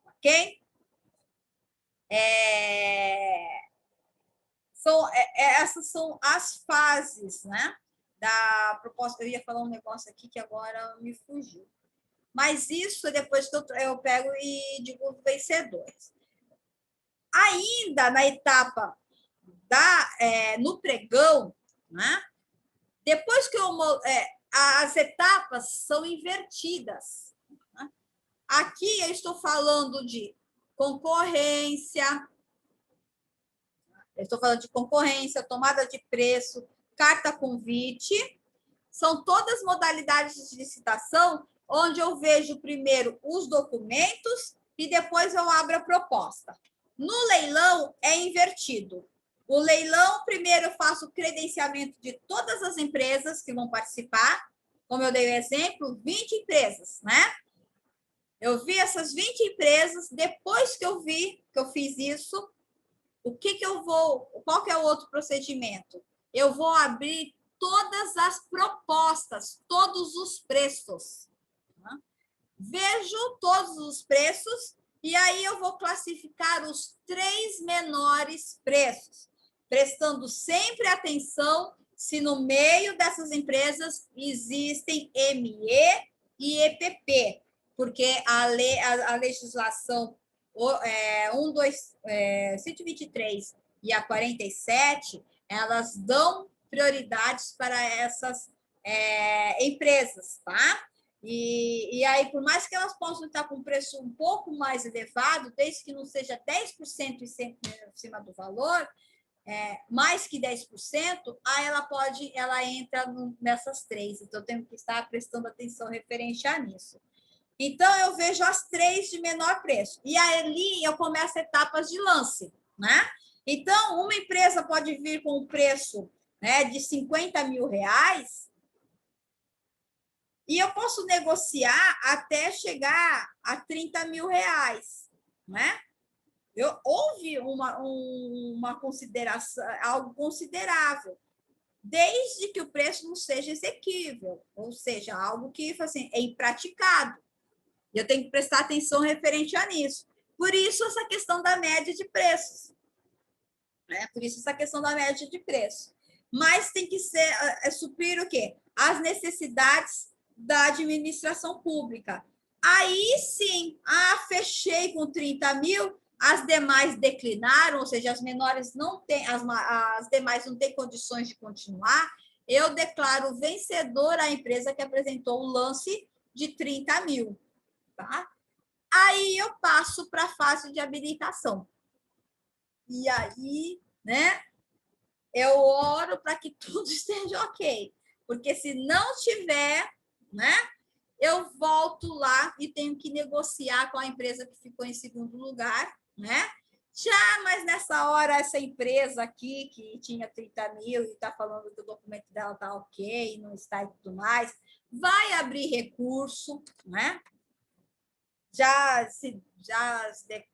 ok? Essas são as fases, né, da proposta. Eu ia falar um negócio aqui que agora me fugiu. Mas isso é depois que eu pego e digo vencedores. Ainda na etapa no pregão, né, depois que as etapas são invertidas. Né? Aqui eu estou falando de concorrência, tomada de preço, carta convite, são todas modalidades de licitação onde eu vejo primeiro os documentos e depois eu abro a proposta. No leilão é invertido. O leilão, primeiro eu faço o credenciamento de todas as empresas que vão participar, como eu dei o exemplo, 20 empresas, né? Eu vi essas 20 empresas, depois que eu fiz isso, qual que é o outro procedimento? Eu vou abrir todas as propostas, todos os preços. Né? Vejo todos os preços e aí eu vou classificar os 3 menores preços, prestando sempre atenção se no meio dessas empresas existem ME e EPP, porque a legislação 123 e a 47, elas dão prioridades para essas empresas, tá? E aí, por mais que elas possam estar com um preço um pouco mais elevado, desde que não seja 10% em cima do valor, mais que 10%, aí ela entra nessas 3. Então, eu tenho que estar prestando atenção referente a nisso. Então, eu vejo as 3 de menor preço. E ali eu começo etapas de lance, né? Então, uma empresa pode vir com um preço, né, de 50 mil reais e eu posso negociar até chegar a 30 mil reais, né? Houve uma consideração, algo considerável, desde que o preço não seja exequível, ou seja, algo que assim, é impraticável. E eu tenho que prestar atenção referente a nisso. Por isso, essa questão da média de preços. Né? Por isso, essa questão da média de preço. Mas tem que suprir o quê? As necessidades da administração pública. Aí, sim, fechei com 30 mil, as demais declinaram, ou seja, as menores não têm, as demais não têm condições de continuar, eu declaro vencedora a empresa que apresentou o lance de 30 mil. Tá? Aí eu passo para a fase de habilitação. E aí, né, eu oro para que tudo esteja ok. Porque se não tiver, né, eu volto lá e tenho que negociar com a empresa que ficou em segundo lugar, né? Mas nessa hora, essa empresa aqui, que tinha 30 mil e está falando que o documento dela está ok, não está e tudo mais, vai abrir recurso, né?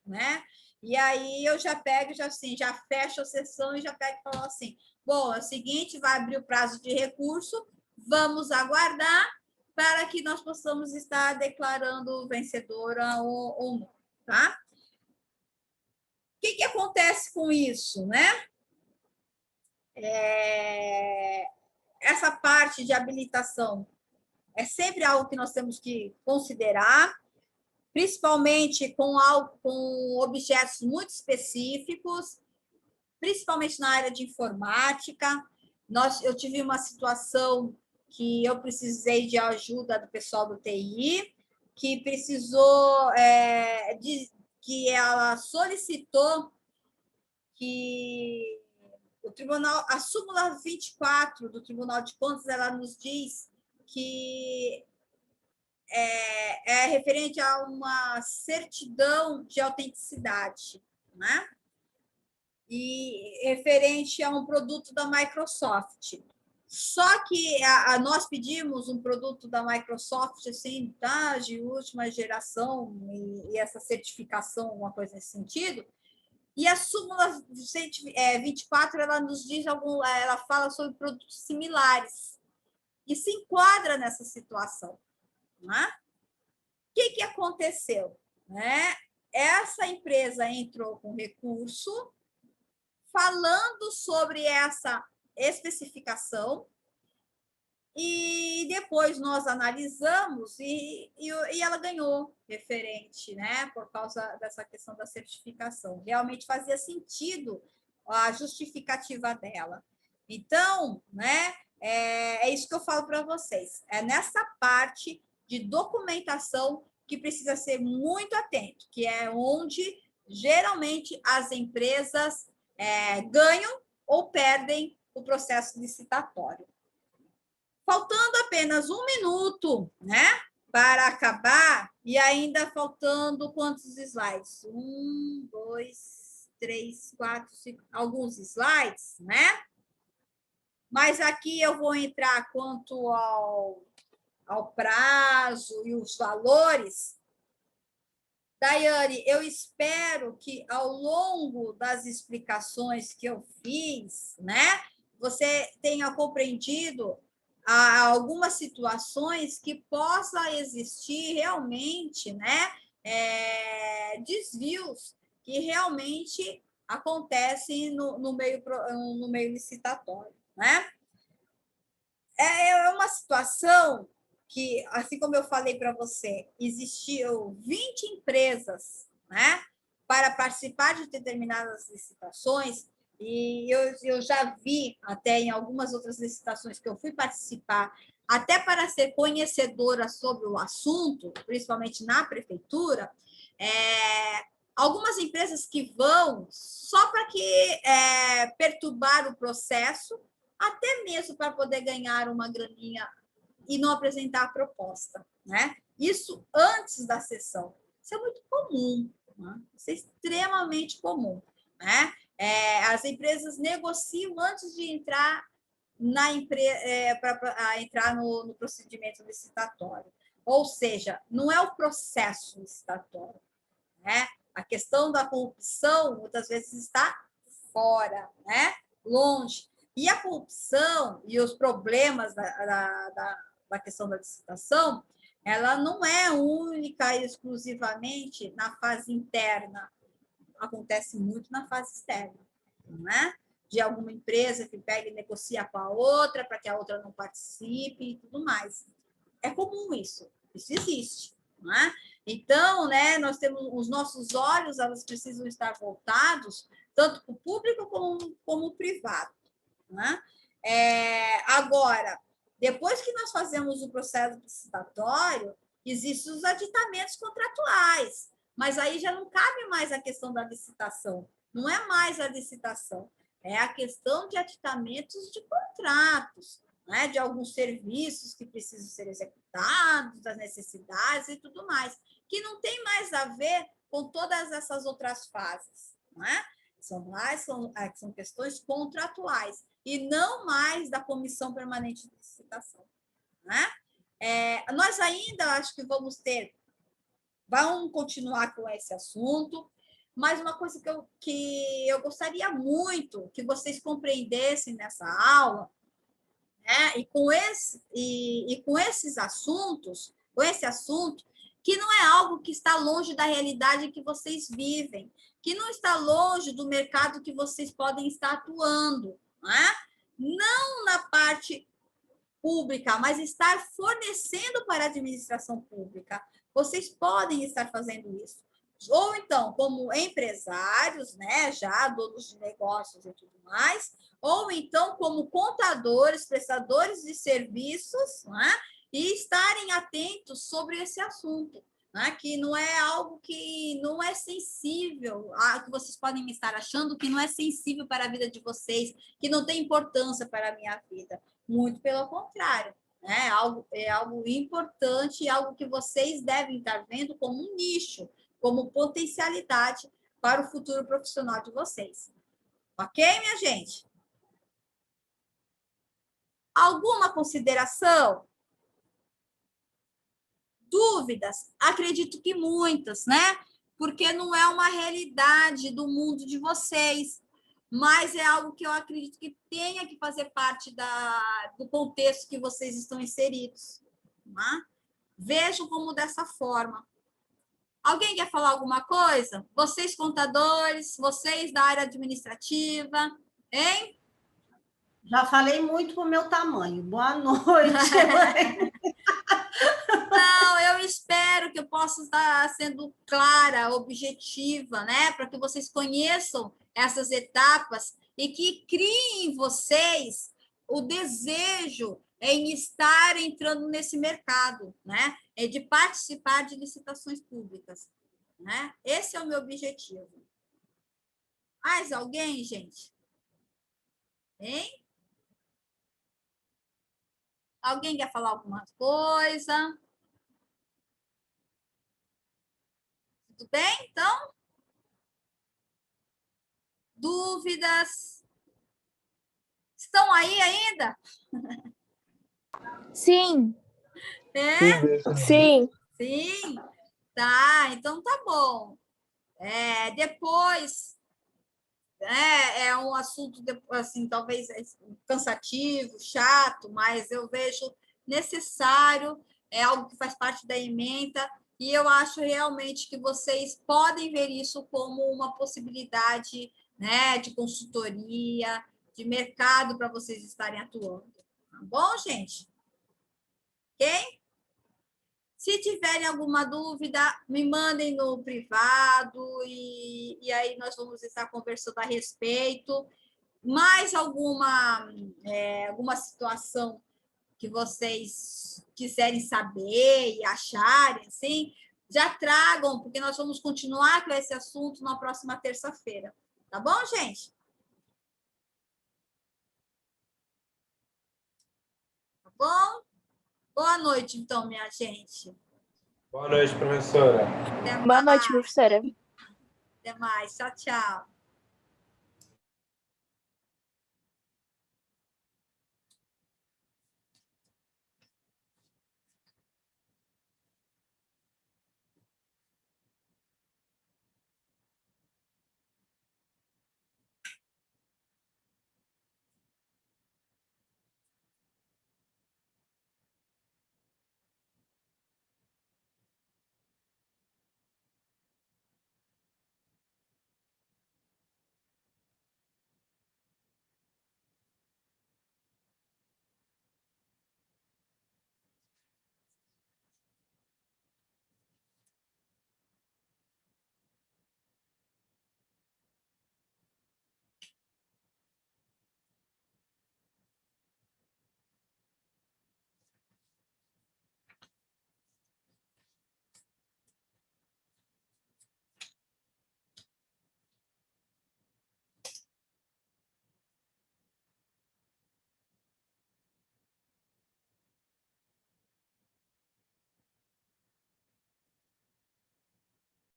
Né? E aí eu já pego, já fecho a sessão e já pego e falo assim, bom, é o seguinte, vai abrir o prazo de recurso, vamos aguardar para que nós possamos estar declarando vencedora ou não, tá? O que acontece com isso, né? Essa parte de habilitação é sempre algo que nós temos que considerar, principalmente com objetos muito específicos, principalmente na área de informática. Eu tive uma situação que eu precisei de ajuda do pessoal do TI, que precisou, que ela solicitou que o tribunal, a súmula 24 do Tribunal de Contas, ela nos diz que é referente a uma certidão de autenticidade, né? E referente a um produto da Microsoft. Só que nós pedimos um produto da Microsoft assim, de última geração, e essa certificação, alguma coisa nesse sentido, E a súmula 24, ela nos diz ela fala sobre produtos similares e se enquadra nessa situação, né? O que aconteceu, né? Essa empresa entrou com recurso falando sobre essa especificação e depois nós analisamos e ela ganhou referente, né, por causa dessa questão da certificação. Realmente fazia sentido a justificativa dela. Então, né, é isso que eu falo para vocês. É nessa parte de documentação que precisa ser muito atento, que é onde geralmente as empresas ganham ou perdem o processo licitatório. Faltando apenas 1 minuto, né, para acabar, e ainda faltando quantos slides? 1, 2, 3, 4, 5, alguns slides, né? Mas aqui eu vou entrar quanto ao prazo e os valores. Daiane, eu espero que ao longo das explicações que eu fiz, né, você tenha compreendido algumas situações que possa existir realmente, né, desvios que realmente acontecem no meio licitatório, né? É uma situação que, assim como eu falei para você, existiam 20 empresas, né, para participar de determinadas licitações, e eu já vi até em algumas outras licitações que eu fui participar, até para ser conhecedora sobre o assunto, principalmente na prefeitura, algumas empresas que vão só para perturbar o processo, até mesmo para poder ganhar uma graninha e não apresentar a proposta, né? Isso antes da sessão. Isso é muito comum, né? Isso é extremamente comum, né? As empresas negociam antes de entrar para entrar no procedimento licitatório. Ou seja, não é o processo licitatório, né? A questão da corrupção muitas vezes está fora, né? Longe. E a corrupção e os problemas da questão da licitação, ela não é única e exclusivamente na fase interna, acontece muito na fase externa, não é? De alguma empresa que pega e negocia com a outra para que a outra não participe e tudo mais. É comum isso existe, não é? Então, né, nós temos os nossos olhos, elas precisam estar voltados tanto para o público como o privado, né? Agora, depois que nós fazemos o processo licitatório, existem os aditamentos contratuais, mas aí já não cabe mais a questão da licitação, não é mais a licitação, é a questão de aditamentos de contratos, né, de alguns serviços que precisam ser executados, das necessidades e tudo mais, que não tem mais a ver com todas essas outras fases, não é? São questões contratuais e não mais da Comissão Permanente de Licitação, né? Nós ainda acho que vamos continuar com esse assunto, mas uma coisa que eu gostaria muito que vocês compreendessem nessa aula, né? Com esses assuntos, com esse assunto, que não é algo que está longe da realidade que vocês vivem, que não está longe do mercado que vocês podem estar atuando, né? Não na parte pública, mas estar fornecendo para a administração pública. Vocês podem estar fazendo isso. Ou então, como empresários, né, já donos de negócios e tudo mais, ou então como contadores, prestadores de serviços, né, e estarem atentos sobre esse assunto, né, que não é algo que não é sensível, que vocês podem estar achando que não é sensível para a vida de vocês, que não tem importância para a minha vida. Muito pelo contrário, né? É algo importante e algo que vocês devem estar vendo como um nicho, como potencialidade para o futuro profissional de vocês. Ok, minha gente? Alguma consideração? Dúvidas? Acredito que muitas, né? porque não é uma realidade do mundo de vocês, mas é algo que eu acredito que tenha que fazer parte do contexto que vocês estão inseridos. Tá? Vejam como dessa forma. Alguém quer falar alguma coisa? Vocês, contadores, vocês da área administrativa, hein? Já falei muito para o meu tamanho. Boa noite. Não, eu espero que eu possa estar sendo clara, objetiva, né? Para que vocês conheçam essas etapas e que criem em vocês o desejo em estar entrando nesse mercado, né? É de participar de licitações públicas, né? Esse é o meu objetivo. Mais alguém, gente? Hein? Alguém quer falar alguma coisa? Tudo bem, então? Dúvidas? Estão aí ainda? Sim. É? Sim. Sim. Tá, então tá bom. Depois, é um assunto, assim, talvez cansativo, chato, mas eu vejo necessário, é algo que faz parte da ementa, e eu acho realmente que vocês podem ver isso como uma possibilidade, né, de consultoria, de mercado para vocês estarem atuando. Tá bom, gente? Ok? Se tiverem alguma dúvida, me mandem no privado e aí nós vamos estar conversando a respeito. Mais alguma situação que vocês quiserem saber e acharem, assim, já tragam, porque nós vamos continuar com esse assunto na próxima terça-feira. Tá bom, gente? Tá bom? Boa noite, então, minha gente. Boa noite, professora. Boa noite, professora. Até mais. Tchau, tchau.